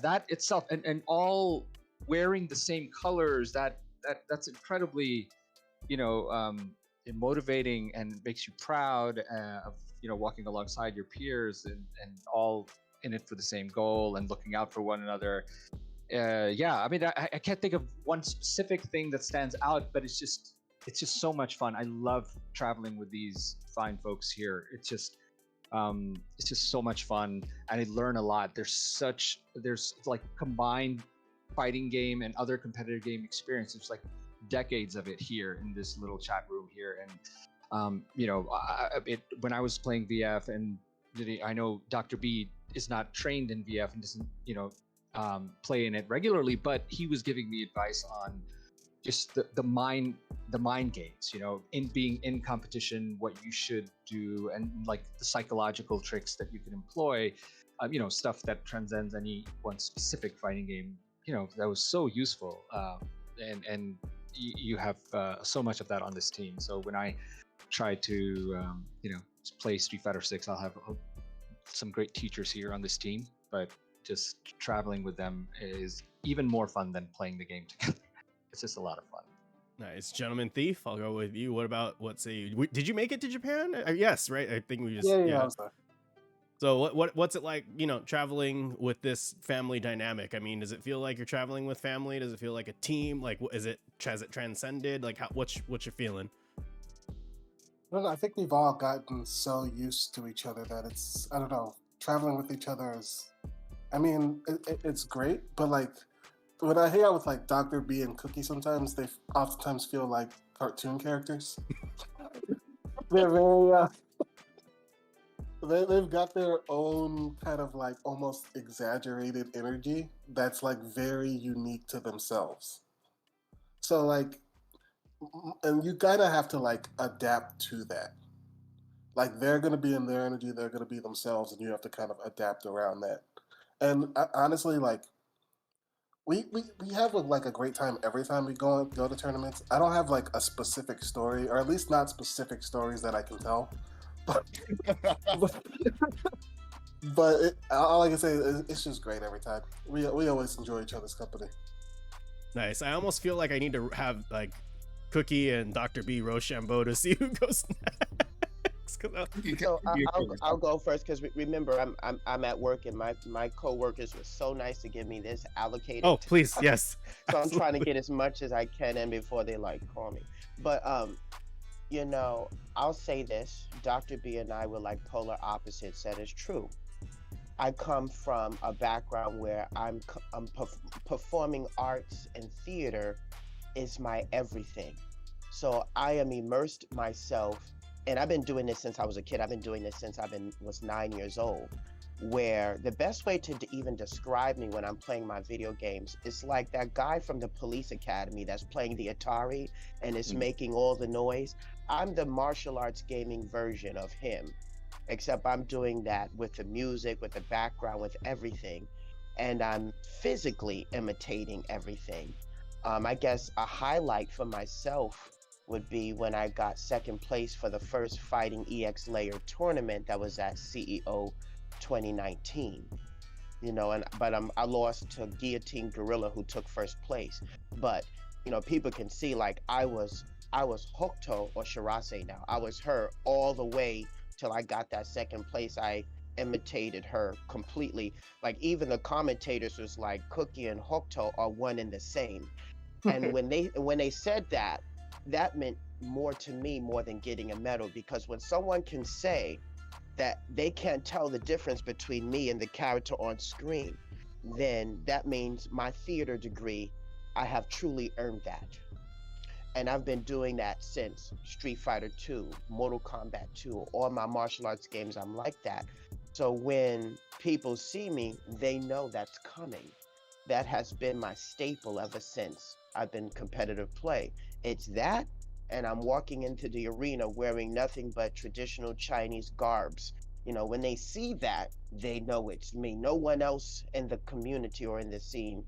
that itself, and all wearing the same colors, that's incredibly motivating and makes you proud of walking alongside your peers and all in it for the same goal and looking out for one another. I mean, I can't think of one specific thing that stands out, but it's just so much fun. I love traveling with these fine folks here. It's just It's just so much fun, and I learn a lot. There's like combined fighting game and other competitive game experience. There's like decades of it here in this little chat room here, and when I was playing VF, and I know Dr. B is not trained in VF and doesn't play in it regularly, but he was giving me advice on just the mind games, in being in competition, what you should do, and like the psychological tricks that you can employ, stuff that transcends any one specific fighting game. That was so useful, and you have so much of that on this team. So when I try to play Street Fighter 6, I'll have some great teachers here on this team, but just traveling with them is even more fun than playing the game together. It's just a lot of fun. Nice. Gentleman Thief, I'll go with you. What about, did you make it to Japan? Yes, right? I think we just... Yeah. I was there. So what's it like, traveling with this family dynamic? I mean, does it feel like you're traveling with family? Does it feel like a team? Like, has it transcended? Like, what's your feeling? Well, I think we've all gotten so used to each other that it's, I don't know, traveling with each other is, I mean, it's great, but like, when I hang out with like Dr. B and Cookie, sometimes they oftentimes feel like cartoon characters. They're very, they've got their own kind of like almost exaggerated energy that's like very unique to themselves. So like, and you gotta have to like adapt to that. Like they're gonna be in their energy, they're gonna be themselves, and you have to kind of adapt around that. And honestly, like, we have like a great time every time we go to tournaments. I don't have like a specific story, or at least not specific stories that I can tell. But all I can say is it's just great every time. We always enjoy each other's company. Nice. I almost feel like I need to have like Cookie and Dr. B Rochambeau to see who goes next. So I'll go first because remember I'm at work and my coworkers were so nice to give me this allocated. Oh please, yes. So I'm trying to get as much as I can in before they like call me. But I'll say this: Dr. B and I were like polar opposites. That is true. I come from a background where I'm performing arts and theater is my everything. So I am immersed myself. And I've been doing this since I was a kid. I've been doing this since was 9 years old, where the best way to even describe me when I'm playing my video games is like that guy from the Police Academy that's playing the Atari and is making all the noise. I'm the martial arts gaming version of him, except I'm doing that with the music, with the background, with everything. And I'm physically imitating everything. I guess a highlight for myself would be when I got second place for the first Fighting EX Layer tournament that was at CEO 2019. I lost to Guillotine Gorilla, who took first place. But people can see like I was Hokuto or Shirase now. I was her all the way till I got that second place. I imitated her completely. Like even the commentators was like Cookie and Hokuto are one and the same. And when they said that meant more to me more than getting a medal, because when someone can say that they can't tell the difference between me and the character on screen, then that means my theater degree, I have truly earned that. And I've been doing that since Street Fighter 2, Mortal Kombat 2, all my martial arts games, I'm like that. So when people see me, they know that's coming. That has been my staple ever since I've been competitive play. It's that, and I'm walking into the arena wearing nothing but traditional Chinese garbs. When they see that, they know it's me. No one else in the community or in the scene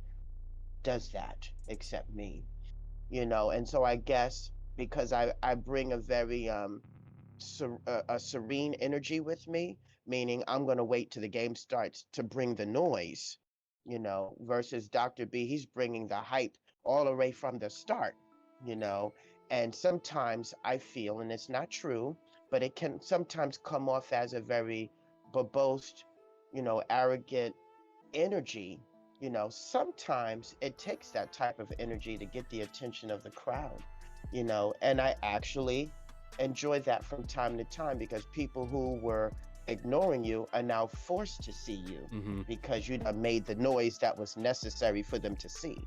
does that except me. And so I guess because I bring a very a serene energy with me, meaning I'm going to wait till the game starts to bring the noise, versus Dr. B, he's bringing the hype all the way from the start. And sometimes I feel, and it's not true, but it can sometimes come off as a very verbose, arrogant energy. Sometimes it takes that type of energy to get the attention of the crowd, and I actually enjoy that from time to time, because people who were ignoring you are now forced to see you Mm-hmm. because you done made the noise that was necessary for them to see.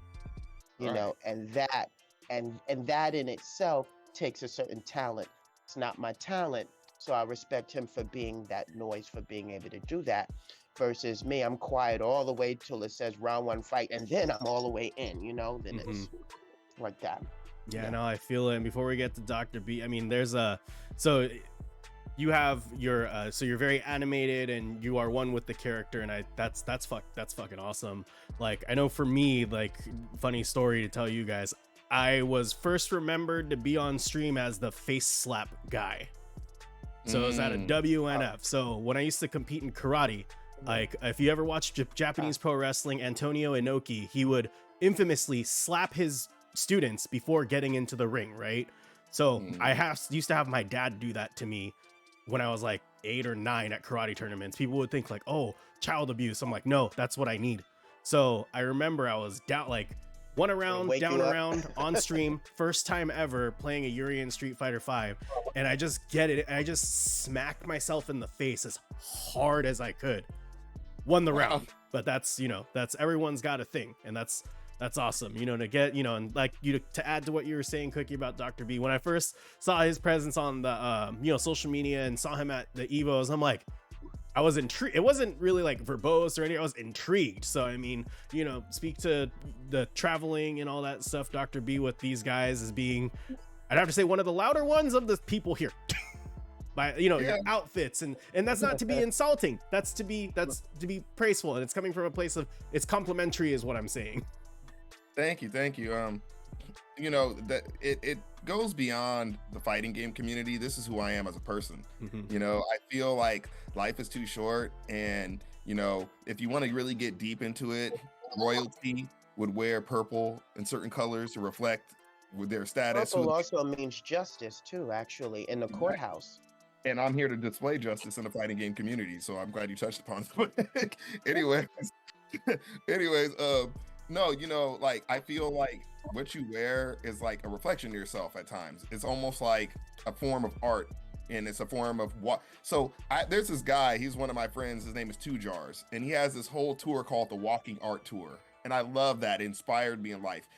You Right. know, and that in itself takes a certain talent. It's not my talent, so I respect him for being that noise, for being able to do that. Versus me, I'm quiet all the way till it says round one fight, and then I'm all the way in. You know, then it's like that. Yeah, Yeah. no, I feel it. And before we get to Dr. B, I mean, there's a so you have your so you're very animated and you are one with the character, and that's fucking awesome. Like, I know for me, like, funny story to tell you guys, I was first remembered to be on stream as the face slap guy. So it was at a WNF. So when I used to compete in karate, like, if you ever watched Japanese pro wrestling, Antonio Inoki, he would infamously slap his students before getting into the ring, right? So I used to have my dad do that to me when I was like 8 or 9 at karate tournaments. People would think like, oh, child abuse. I'm like, no, that's what I need. So I remember I was down, like, one around, wake down you up. around on stream, first time ever playing a Yuri in Street Fighter 5, and I just get it. I just smacked myself in the face as hard as I could. Won the round, but that's, you know, that's, everyone's got a thing, and that's awesome, you know, to get, you know, and like, you to add to what you were saying, Cookie, about Dr. B, when I first saw his presence on the you know, social media and saw him at the Evos, I'm like, I was intrigued. It wasn't really like verbose or anything. I was intrigued. So, I mean, you know, speak to the traveling and all that stuff, Dr. B, with these guys as being, I'd have to say, one of the louder ones of the people here. By, you know, your outfits, and that's not to be insulting. That's to be praiseful, and it's coming from a place of, it's complimentary, is what I'm saying. Thank you. You know, that it goes beyond the fighting game community. This is who I am as a person. You know, I feel like life is too short, and, you know, if you want to really get deep into it, royalty would wear purple and certain colors to reflect with their status. Purple also means justice too, actually, in the courthouse. And I'm here to display justice in the fighting game community, so I'm glad you touched upon it. anyways, no, you know, like, I feel like what you wear is like a reflection of yourself at times. It's almost like a form of art, and it's a form of what. So there's this guy, he's one of my friends, his name is Two Jars, and he has this whole tour called the Walking Art Tour. And I love that. It inspired me in life.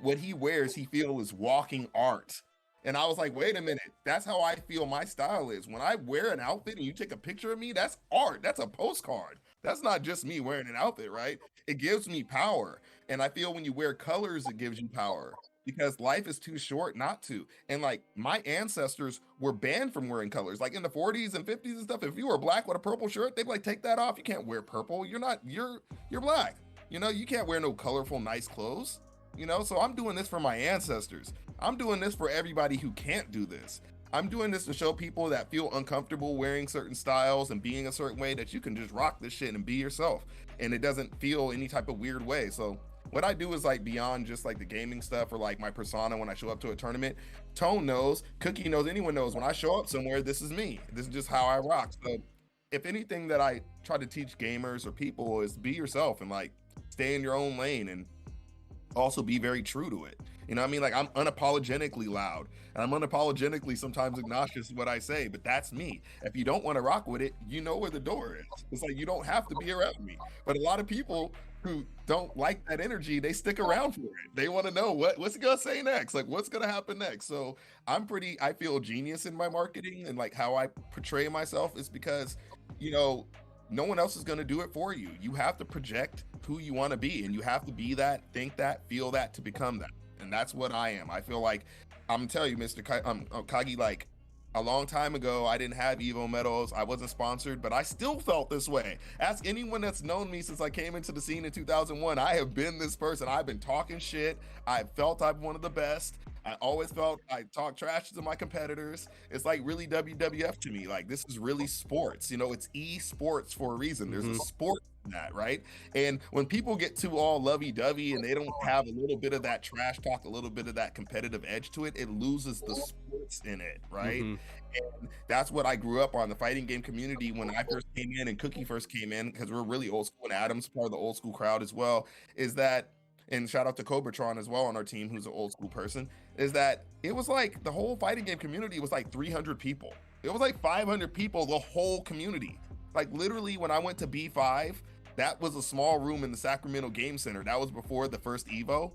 What he wears, he feels is walking art. And I was like, wait a minute, that's how I feel my style is. When I wear an outfit and you take a picture of me, that's art. That's a postcard. That's not just me wearing an outfit, right? It gives me power. And I feel when you wear colors, it gives you power, because life is too short not to. And like, my ancestors were banned from wearing colors. Like in the 40s and 50s and stuff, if you were black with a purple shirt, they'd be like, take that off. You can't wear purple. You're black. You know, you can't wear no colorful, nice clothes. You know, so I'm doing this for my ancestors. I'm doing this for everybody who can't do this. I'm doing this to show people that feel uncomfortable wearing certain styles and being a certain way, that you can just rock this shit and be yourself, and it doesn't feel any type of weird way. So what I do is like beyond just like the gaming stuff or like my persona when I show up to a tournament. Tone knows, Cookie knows, anyone knows, when I show up somewhere, this is me. This is just how I rock. So if anything that I try to teach gamers or people is be yourself and like stay in your own lane, and also be very true to it. You know what I mean? Like, I'm unapologetically loud, and I'm unapologetically sometimes obnoxious in what I say, but that's me. If you don't want to rock with it, you know where the door is. It's like, you don't have to be around me. But a lot of people who don't like that energy, they stick around for it. They want to know what's he gonna say next? Like, what's gonna happen next? So I feel genius in my marketing and like how I portray myself is because, you know, no one else is going to do it for you. You have to project who you want to be, and you have to be that, think that, feel that to become that. And that's what I am. I feel like, I'm gonna tell you, Mr. Kagi, like, a long time ago, I didn't have Evo medals. I wasn't sponsored, but I still felt this way. Ask anyone that's known me since I came into the scene in 2001. I have been this person. I've been talking shit. I felt I'm one of the best. I always felt I talk trash to my competitors. It's like really WWF to me. Like, this is really sports. You know, it's esports for a reason. There's a sport in that, right? And when people get too all lovey-dovey and they don't have a little bit of that trash talk, a little bit of that competitive edge to it, it loses the sports in it, right? And that's what I grew up on, the fighting game community when I first came in and Cookie first came in, because we're really old school, and Adam's part of the old school crowd as well, is that and shout out to Cobratron as well on our team, who's an old school person, is that it was like the whole fighting game community was like 300 people. It was like 500 people, the whole community. Like literally when I went to B5, that was a small room in the Sacramento Game Center. That was before the first Evo.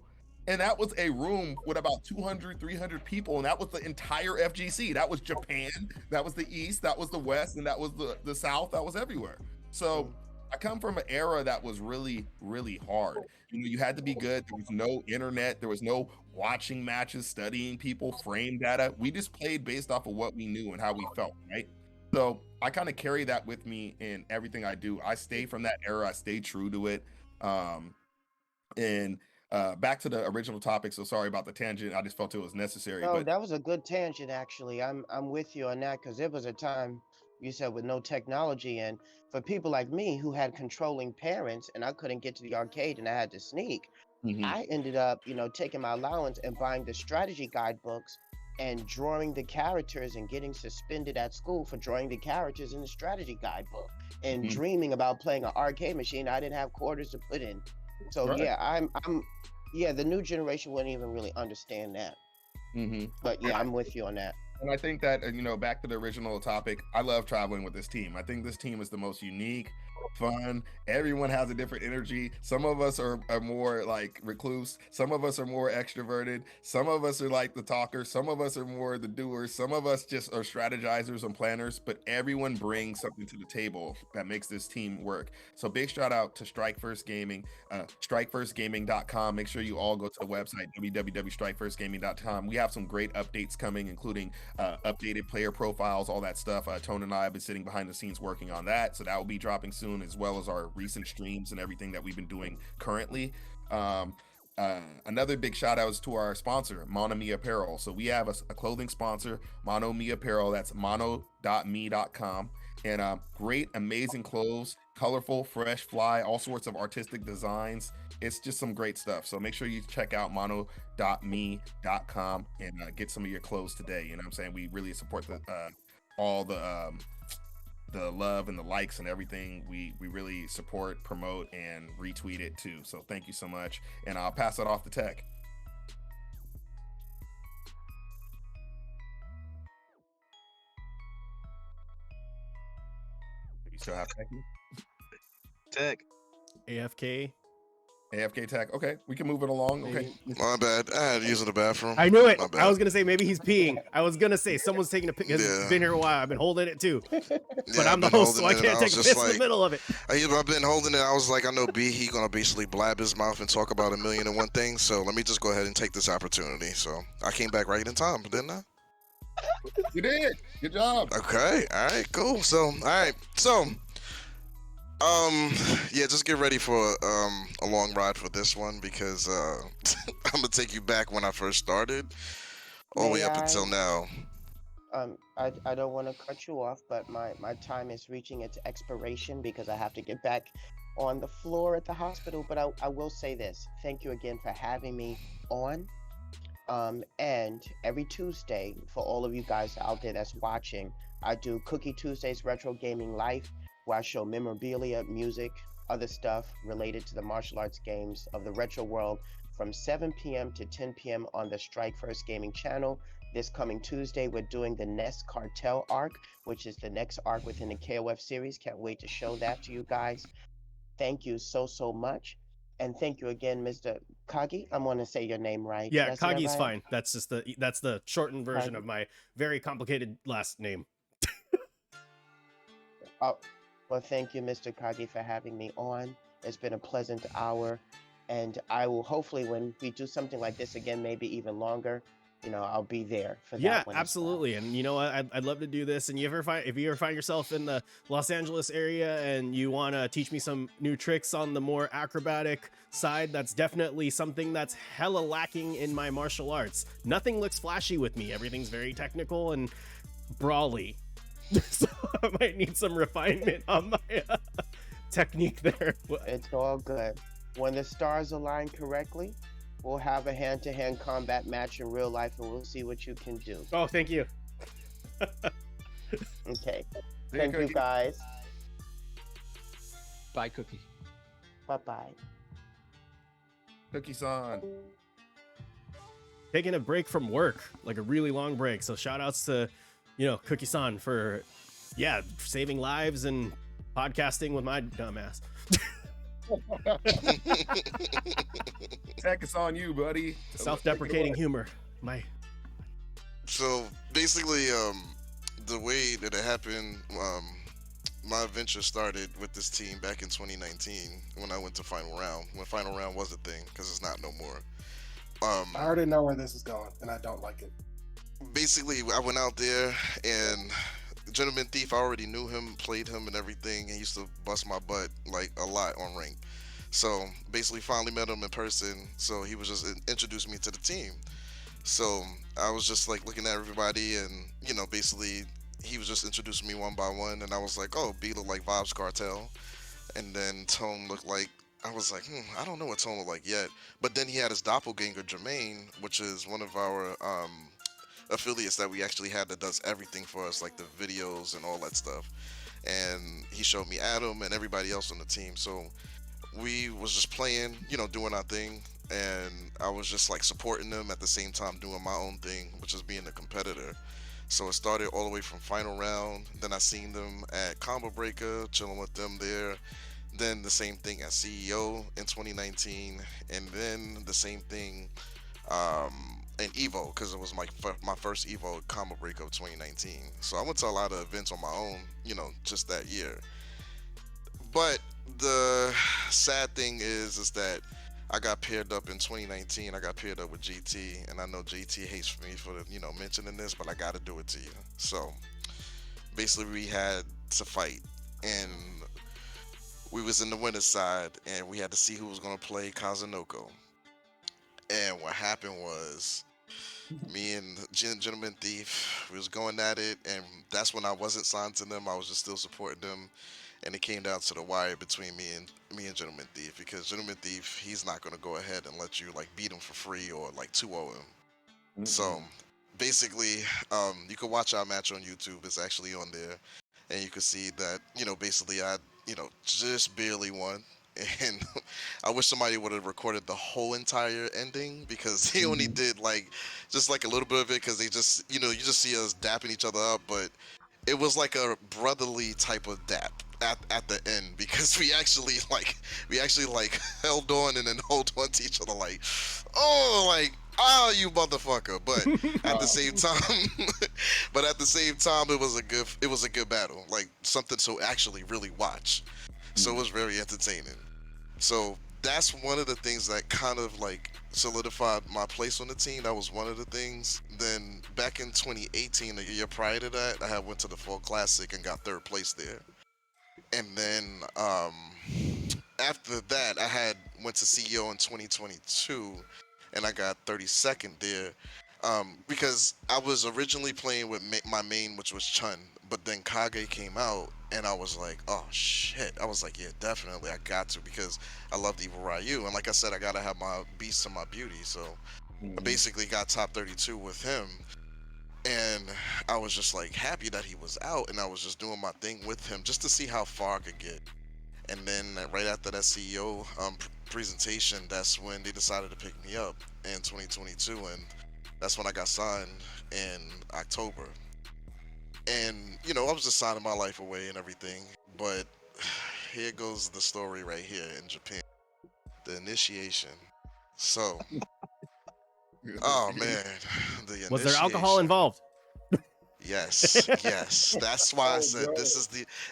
And that was a room with about 200, 300 people. And that was the entire FGC. That was Japan. That was the East. That was the West. And that was the South. That was everywhere. So I come from an era that was really, really hard. You know, you had to be good. There was no internet. There was no watching matches, studying people, frame data. We just played based off of what we knew and how we felt, right? So I kind of carry that with me in everything I do. I stay from that era. I stay true to it. Back to the original topic. So sorry about the tangent. I just felt it was necessary. No, But that was a good tangent, actually. I'm with you on that because there was a time you said with no technology, and for people like me who had controlling parents and I couldn't get to the arcade and I had to sneak, mhm, I ended up, taking my allowance and buying the strategy guidebooks and drawing the characters and getting suspended at school for drawing the characters in the strategy guidebook and mhm, dreaming about playing an arcade machine I didn't have quarters to put in. So right. yeah, yeah, the new generation wouldn't even really understand that. Mhm. But yeah, I'm with you on that. And I think that, back to the original topic, I love traveling with this team. I think this team is the most unique, fun. Everyone has a different energy. Some of us are more like recluse. Some of us are more extroverted. Some of us are like the talkers. Some of us are more the doers. Some of us just are strategizers and planners, but everyone brings something to the table that makes this team work. So big shout out to Strike First Gaming, strikefirstgaming.com. Make sure you all go to the website, www.strikefirstgaming.com. We have some great updates coming, including updated player profiles, all that stuff. Tone and I have been sitting behind the scenes working on that. So that will be dropping soon, as well as our recent streams and everything that we've been doing currently. Another big shout out is to our sponsor, Monomi Apparel. So we have a clothing sponsor, Monomi Apparel. That's mono.me.com. And great, amazing clothes, colorful, fresh, fly, all sorts of artistic designs. It's just some great stuff. So make sure you check out mono.me.com and get some of your clothes today. You know what I'm saying? We really support all the love and the likes and everything. We really support, promote, and retweet it too. So thank you so much. And I'll pass it off to Tech. You still have Tech? Tech. AFK. AFK Tech. Okay, we can move it along. Okay. My bad. I had to use the bathroom. I knew it. My bad. I was gonna say maybe he's peeing. I was gonna say someone's taking a piss. Yeah. It's been here a while. I've been holding it too, but Yeah, I'm the I've been host, so I holding it, can't and take a was piss just in the middle of it. I've been holding it. I was like, I know B, he gonna basically blab his mouth and talk about 1,000,001 things. So let me just go ahead and take this opportunity. So I came back right in time, didn't I? You did. Good job. Okay. All right. Cool. So, all right. So, yeah, just get ready for a long ride for this one because I'm gonna take you back when I first started, all the way May up until now. I don't want to cut you off, but my time is reaching its expiration because I have to get back on the floor at the hospital. But I will say this. Thank you again for having me on. And every Tuesday, for all of you guys out there that's watching, I do Cookie Tuesdays Retro Gaming Life, where I show memorabilia, music, other stuff related to the martial arts games of the retro world from 7 p.m. to 10 p.m. on the Strike First Gaming channel. This coming Tuesday, we're doing the Nest Cartel arc, which is the next arc within the KOF series. Can't wait to show that to you guys. Thank you so much. And thank you again, Mr. Kagi. I'm going to say your name right. Yeah, Did I say that Kagi's right? fine. That's the shortened version Kagi. of my very complicated last name. Oh, well, thank you, Mr. Kagi, for having me on. It's been a pleasant hour. And I will hopefully, when we do something like this again, maybe even longer, I'll be there for that Yeah, one as well. absolutely. And you know what? I'd love to do this. And if you ever find yourself in the Los Angeles area and you want to teach me some new tricks on the more acrobatic side, that's definitely something that's hella lacking in my martial arts. Nothing looks flashy with me. Everything's very technical and brawly. So I might need some refinement on my technique there. It's all good. When the stars align correctly, we'll have a hand-to-hand combat match in real life, and we'll see what you can do. Oh, thank you. Okay. See Thank you, Cookie. guys. Bye, Cookie. Bye-bye. Cookie-san. Taking a break from work, like a really long break. So shout outs to, Cookie-san for, saving lives and podcasting with my dumbass. Tech is on you, buddy. Self-deprecating humor. So basically, the way that it happened, my adventure started with this team back in 2019 when I went to Final Round. When Final Round was a thing, because it's not no more. I already know where this is going, and I don't like it. Basically, I went out there, and Gentleman Thief, I already knew him, played him, and everything. He used to bust my butt like a lot on rank. So basically, finally met him in person. So he was just introduced me to the team. So I was just like looking at everybody, and basically he was just introducing me one by one, and I was like, oh, B looked like Vibes Cartel, and then Tone looked like, I was like, I don't know what Tone looked like yet. But then he had his doppelganger, Jermaine, which is one of our affiliates that we actually had that does everything for us, like the videos and all that stuff. And he showed me Adam and everybody else on the team. So we was just playing, doing our thing. And I was just like supporting them at the same time doing my own thing, which is being a competitor. So it started all the way from Final Round. Then I seen them at Combo Breaker, chilling with them there. Then the same thing at CEO in 2019, and then the same thing in Evo, because it was my first Evo Combo Breaker of 2019. So I went to a lot of events on my own, just that year. But the sad thing is that I got paired up in 2019. I got paired up with GT, and I know GT hates me for mentioning this, but I got to do it to you. So basically, we had to fight, and we was in the winner's side, and we had to see who was going to play Kazunoko. And what happened was, me and Gentleman Thief, we was going at it, and that's when I wasn't signed to them. I was just still supporting them, and it came down to the wire between me and Gentleman Thief, because Gentleman Thief, he's not going to go ahead and let you like beat him for free or like 2-0 him. Mm-hmm. So basically, you can watch our match on YouTube. It's actually on there, and you can see that basically I just barely won. And I wish somebody would have recorded the whole entire ending, because they only did just a little bit of it, because they just you just see us dapping each other up, but it was like a brotherly type of dap at the end, because we actually held on and then hold on to each other you motherfucker. But at the same time, it was a good battle, like something to actually really watch. So it was very entertaining. So that's one of the things that kind of solidified my place on the team. That was one of the things. Then back in 2018, the year prior to that, I had went to the Fall Classic and got 3rd place there. And then after that, I went to CEO in 2022, and I got 32nd there. Because I was originally playing with my main, which was Chun, but then Kage came out, and I was like, oh shit. I was like, yeah, definitely, I got to, because I loved Evil Ryu, and like I said, I gotta have my beast and my beauty, so I basically got top 32 with him, and I was just happy that he was out, and I was just doing my thing with him just to see how far I could get. And then right after that CEO presentation, that's when they decided to pick me up in 2022, and that's when I got signed in October. And, I was just signing my life away and everything. But here goes the story right here in Japan. The initiation. So, oh man. Was there alcohol involved? Yes, yes. That's why I said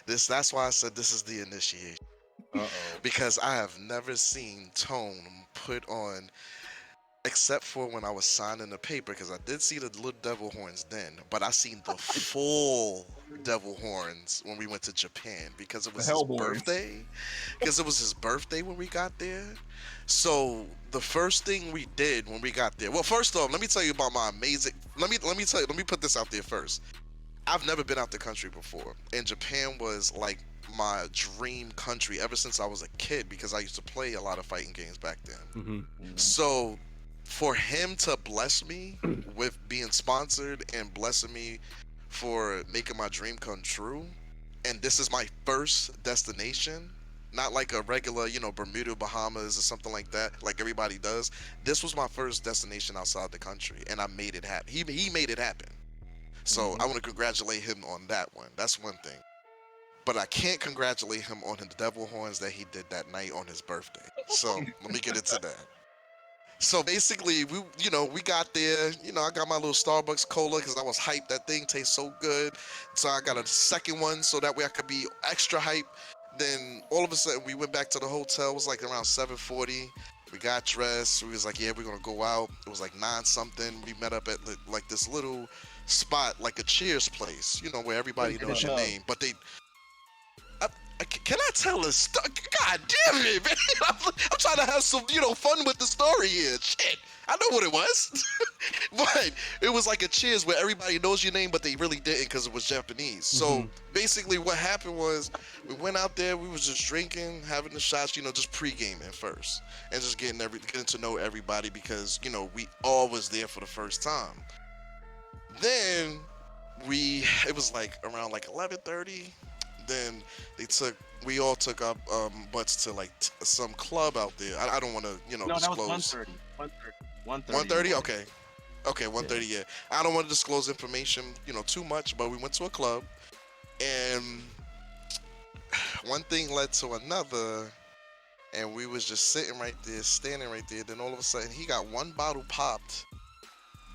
that's why I said this is the initiation. Because I have never seen Tone put on, except for when I was signing the paper, because I did see the little devil horns then, but I seen the full devil horns when we went to Japan, because it was his birthday. Because it was his birthday when we got there. So the first thing we did when we got there, well, first off, let me tell you about my amazing. Let me put this out there first. I've never been out the country before, and Japan was like my dream country ever since I was a kid, because I used to play a lot of fighting games back then. Mm-hmm. So for him to bless me with being sponsored and blessing me for making my dream come true, and this is my first destination, not like a regular, Bermuda, Bahamas, or something like that, like everybody does. This was my first destination outside the country, and I made it happen. He made it happen. So I want to congratulate him on that one. That's one thing. But I can't congratulate him on the devil horns that he did that night on his birthday. So let me get into that. So basically, we got there. I got my little Starbucks cola because I was hyped. That thing tastes so good. So I got a second one so that way I could be extra hyped. Then all of a sudden, we went back to the hotel. It was like around 7:40. We got dressed. We was like, yeah, we're gonna go out. It was like 9 something. We met up at like this little spot, like a Cheers place, where everybody knows your name. But can I tell a story? God damn it, man! I'm trying to have some, fun with the story here. Shit, I know what it was, but it was like a Cheers where everybody knows your name, but they really didn't because it was Japanese. So basically, what happened was we went out there. We was just drinking, having the shots, just pre-gaming first, and just getting to know everybody because we all was there for the first time. Then it was like around like 11:30. Then we all took up butts to like some club out there. I don't want to No, disclose. that was 1:30. 1:30. 1:30. Okay, 1:30. Yeah, I don't want to disclose information too much, but we went to a club, and one thing led to another, and we was just sitting right there, standing right there. Then all of a sudden, he got one bottle popped,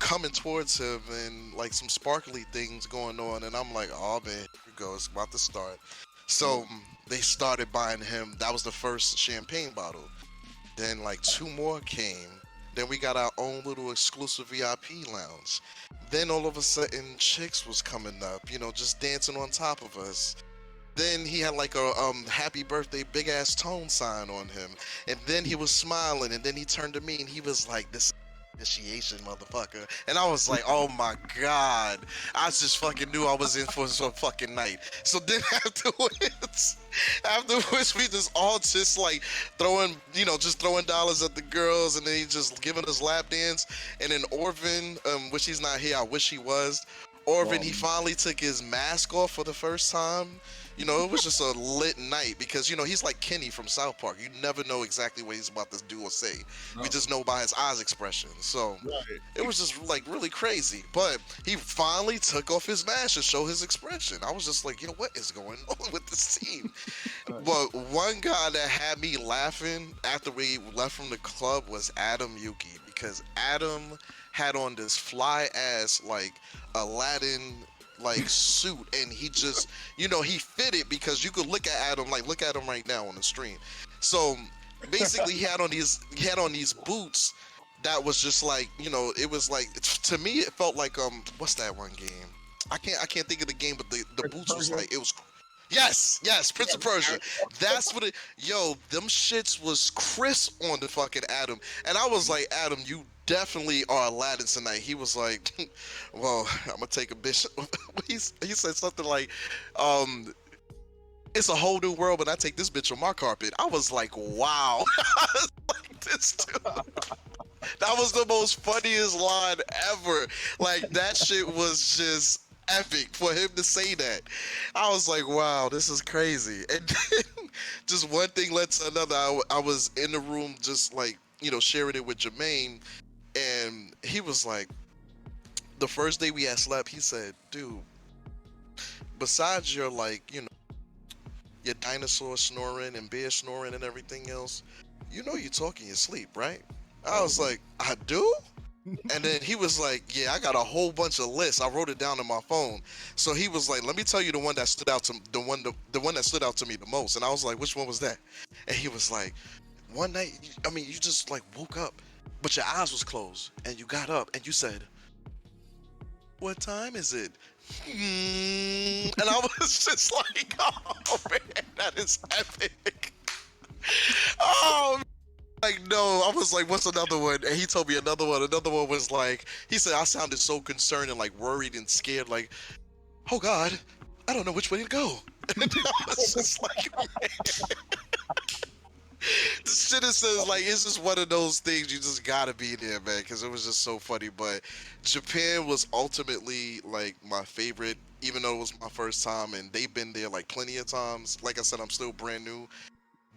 coming towards him, and like some sparkly things going on, and I'm like, oh man, here it goes, it's about to start. So they started buying him. That was the first champagne bottle. Then like 2 more came. Then we got our own little exclusive VIP lounge. Then all of a sudden, chicks was coming up, just dancing on top of us. Then he had like a happy birthday big ass tone sign on him, and then he was smiling, and then he turned to me and he was like, "This initiation, motherfucker." And I was like, oh my god, I just fucking knew I was in for some fucking night. So then afterwards we just all just like throwing dollars at the girls, and then he just giving us lap dance. And then Orvin, which he's not here, I wish he was. Orvin, he finally took his mask off for the first time. It was just a lit night because, he's like Kenny from South Park. You never know exactly what he's about to do or say. We just know by his eyes expression. So it was just like really crazy. But he finally took off his mask to show his expression. I was just like, yo, what is going on with this team? But one guy that had me laughing after we left from the club was Adam Yuki, because Adam had on this fly ass like Aladdin like suit, and he just he fit it because you could look at Adam right now on the screen. So basically he had on these boots that was just like it was like, to me it felt like what's that one game? I can't think of the game, but the boots was like, it was Yes, Prince of Persia. That's what them shits was crisp on the fucking Adam. And I was like, Adam, you definitely are Aladdin tonight. He was like, well, I'm gonna take a bitch. he said something like, it's a whole new world, but I take this bitch on my carpet. I was like, wow. I was like, this dude. That was the most funniest line ever. Like, that shit was just epic for him to say that. I was like, wow, this is crazy. And then just one thing led to another. I was in the room just like, sharing it with Jermaine, and he was like, the first day we had slept, he said, dude, besides your like, your dinosaur snoring and bear snoring and everything else, you talk in your sleep, right? I was like, I do? And then he was like, yeah, I got a whole bunch of lists. I wrote it down on my phone. So he was like, let me tell you the one that stood out to the one that stood out to me the most. And I was like, which one was that? And he was like, one night, you just like woke up, but your eyes was closed, and you got up and you said, what time is it? And I was just like, oh man, that is epic. Oh, like, no, I was like, what's another one? And he told me another one. Another one was like, he said, I sounded so concerned and like worried and scared, like, oh God, I don't know which way to go. And I was just like, man. This shit is like, it's just one of those things you just gotta be there, man, because it was just so funny. But Japan was ultimately like my favorite, even though it was my first time, and they've been there like plenty of times. Like I said, I'm still brand new.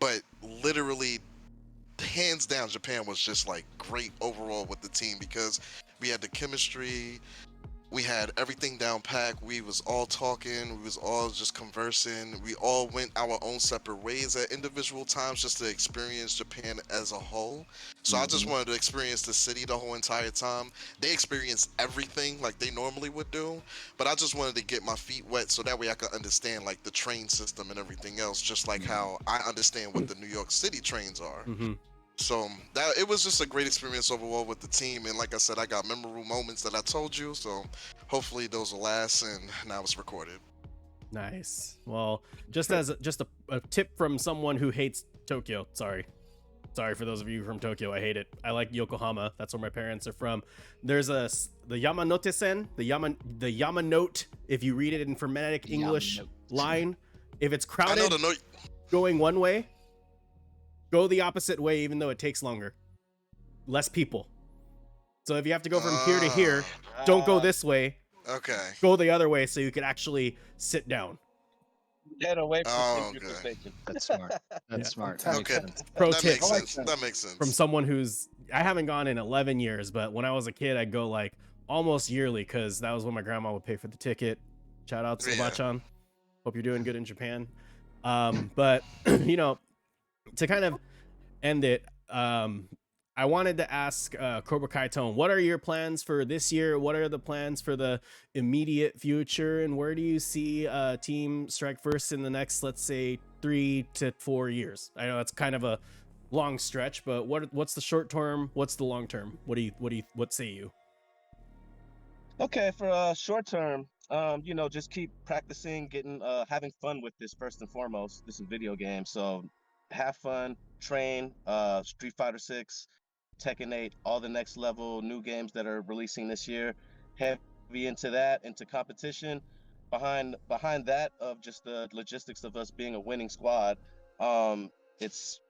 but literally, hands down, Japan was just like great overall with the team because we had the chemistry, we had everything down packed. We was all talking. We was all just conversing. We all went our own separate ways at individual times just to experience Japan as a whole. So I just wanted to experience the city the whole entire time. They experienced everything like they normally would do, but I just wanted to get my feet wet so that way I could understand like the train system and everything else, just like how I understand what the New York City trains are. Mm-hmm. So that it was just a great experience overall with the team, and like I said, I got memorable moments that I told you. So hopefully those will last, and now it's recorded. Nice. Well, just as a tip from someone who hates Tokyo. Sorry for those of you from Tokyo. I hate it. I like Yokohama. That's where my parents are from. There's the Yamanote-sen, the Yamanote. If you read it in phonetic English line, if it's I know crowded going one way, go the opposite way, even though it takes longer. Less people. So if you have to go from here to here, don't go this way. Okay. Go the other way so you can actually sit down. Get away from Oh, Shinjuku okay. Station. That's smart. That's Yeah. smart. That makes Okay. sense. Pro That tip makes I like sense. that. That makes sense. from someone who's I haven't gone in 11 years, but when I was a kid, I'd go like almost yearly because that was when my grandma would pay for the ticket. Shout out to Yeah. Sabachan. Hope you're doing good in Japan. But you know, to kind of end it, I wanted to ask Cobra Kai Tone, what are your plans for this year? What are the plans for the immediate future? And where do you see Team Strike First in the next, let's say, 3 to 4 years? I know it's kind of a long stretch, but what's the short term? What's the long term? What say you? Okay, for short term, you know, just keep practicing, having fun with this first and foremost. This is a video game, so have fun, train, Street Fighter 6, Tekken 8, all the next level new games that are releasing this year. Heavy into that, into competition. Behind that of just the logistics of us being a winning squad, it's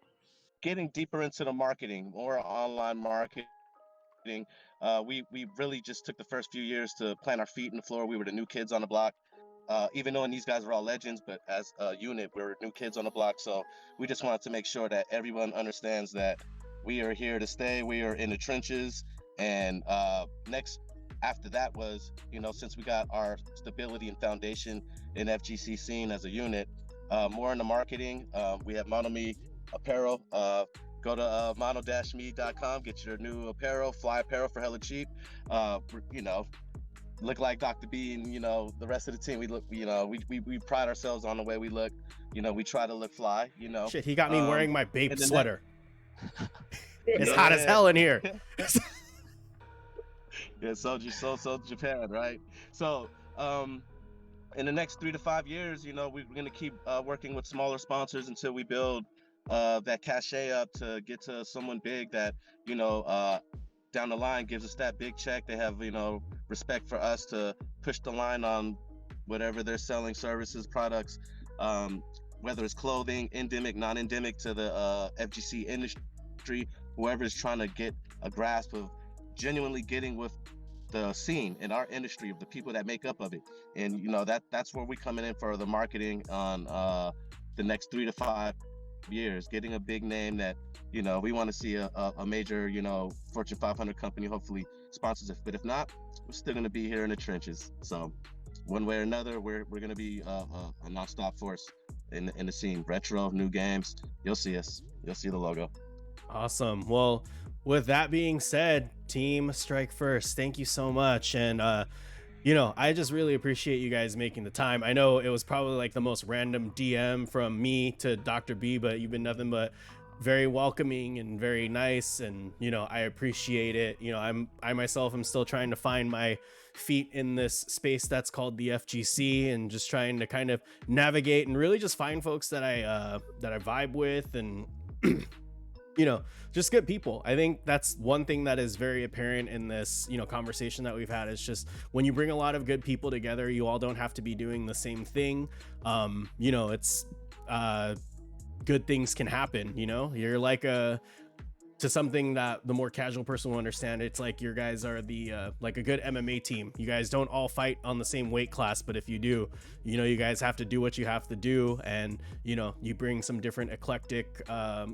getting deeper into the marketing, more online marketing. We really just took the first few years to plant our feet in the floor. We were the new kids on the block. Even though these guys are all legends, but as a unit, we're new kids on the block. So we just wanted to make sure that everyone understands that we are here to stay. We are in the trenches. And next, after that was, you know, since we got our stability and foundation in FGC scene as a unit, more in the marketing. We have Monomi Apparel. Go to mono-me.com, get your new apparel, fly apparel for hella cheap. You know, look like Dr. B and, you know, the rest of the team. We look, you know, we pride ourselves on the way we look. You know, we try to look fly, you know. Shit, he got me wearing my Bape and then sweater. It's hot as hell in here. Yeah, so Japan, right? So, in the next 3 to 5 years, you know, we're gonna keep working with smaller sponsors until we build that cachet up to get to someone big that, you know, down the line gives us that big check. They have, you know, respect for us to push the line on whatever they're selling, services, products, whether it's clothing, endemic, non-endemic, to the FGC industry. Whoever is trying to get a grasp of genuinely getting with the scene in our industry of the people that make up of it. And, you know, that's where we coming in for the marketing on the next 3 to 5 years, getting a big name that, you know, we want to see a major, you know, Fortune 500 company hopefully sponsors it. But if not, we're still going to be here in the trenches. So one way or another, we're going to be a non-stop force in the scene. Retro, new games, you'll see us. You'll see the logo. Awesome. Well, with that being said, Team Strike First, thank you so much. And, you know, I just really appreciate you guys making the time. I know it was probably like the most random DM from me to Dr. B, but you've been nothing but very welcoming and very nice. And, you know, I appreciate it. You know, I myself am still trying to find my feet in this space that's called the FGC, and just trying to kind of navigate and really just find folks that I vibe with, and you know, just good people. I think that's one thing that is very apparent in this, you know, conversation that we've had. Is just when you bring a lot of good people together, you all don't have to be doing the same thing. You know, it's good things can happen. You know, you're like a to something that the more casual person will understand. It's like your guys are the like a good MMA team. You guys don't all fight on the same weight class, but if you do, you know, you guys have to do what you have to do, and you know, you bring some different eclectic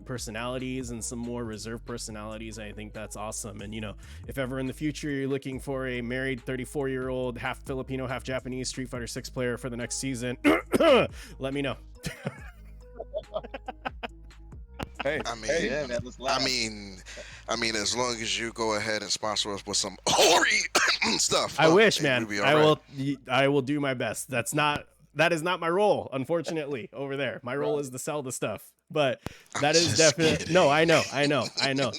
personalities and some more reserved personalities. I think that's awesome. And you know, if ever in the future you're looking for a married 34-year-old half Filipino half Japanese Street Fighter 6 player for the next season, let me know. Hey, I mean, Yeah, man, let's laugh. I mean, as long as you go ahead and sponsor us with some hoary stuff. I wish, hey, man. we'll be all right. I will do my best. That is not my role, unfortunately, over there. My role is to sell the stuff. But that I'm is just definitely kidding. no, I know.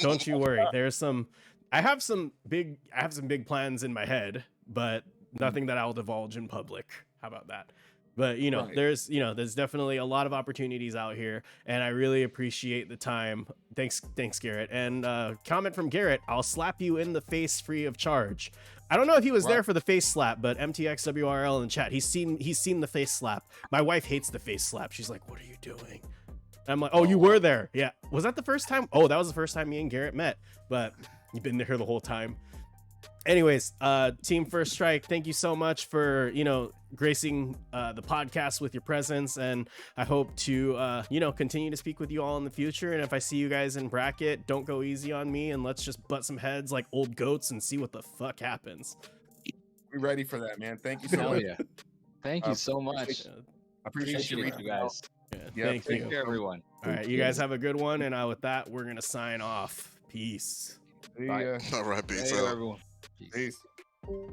Don't you worry. I have some big plans in my head, but nothing that I'll divulge in public. How about that? But you know, Right. there's definitely a lot of opportunities out here, and I really appreciate the time. Thanks, Garrett. And comment from Garrett: I'll slap you in the face free of charge. I don't know if he was there Right. for the face slap, but MTXWRL in the chat, he's seen the face slap. My wife hates the face slap. She's like, "What are you doing?" And I'm like, "Oh, you were there? Yeah. Was that the first time? Oh, that was the first time me and Garrett met. But you've been there the whole time." Anyways, Team First Strike, thank you so much for, you know, gracing the podcast with your presence, and I hope to you know, continue to speak with you all in the future. And if I see you guys in bracket, don't go easy on me, and let's just butt some heads like old goats and see what the fuck happens. We're ready for that, man. Thank you so Hell much. yeah. Thank you so much. Uh, I appreciate you Appreciate reaching you out. guys. yeah, Yeah, thank thank you. Take care, everyone. All right, you guys have a good one, and with that, we're gonna sign off. Peace. See Bye. ya. All right, peace Hey, out. everyone. Peace. Peace.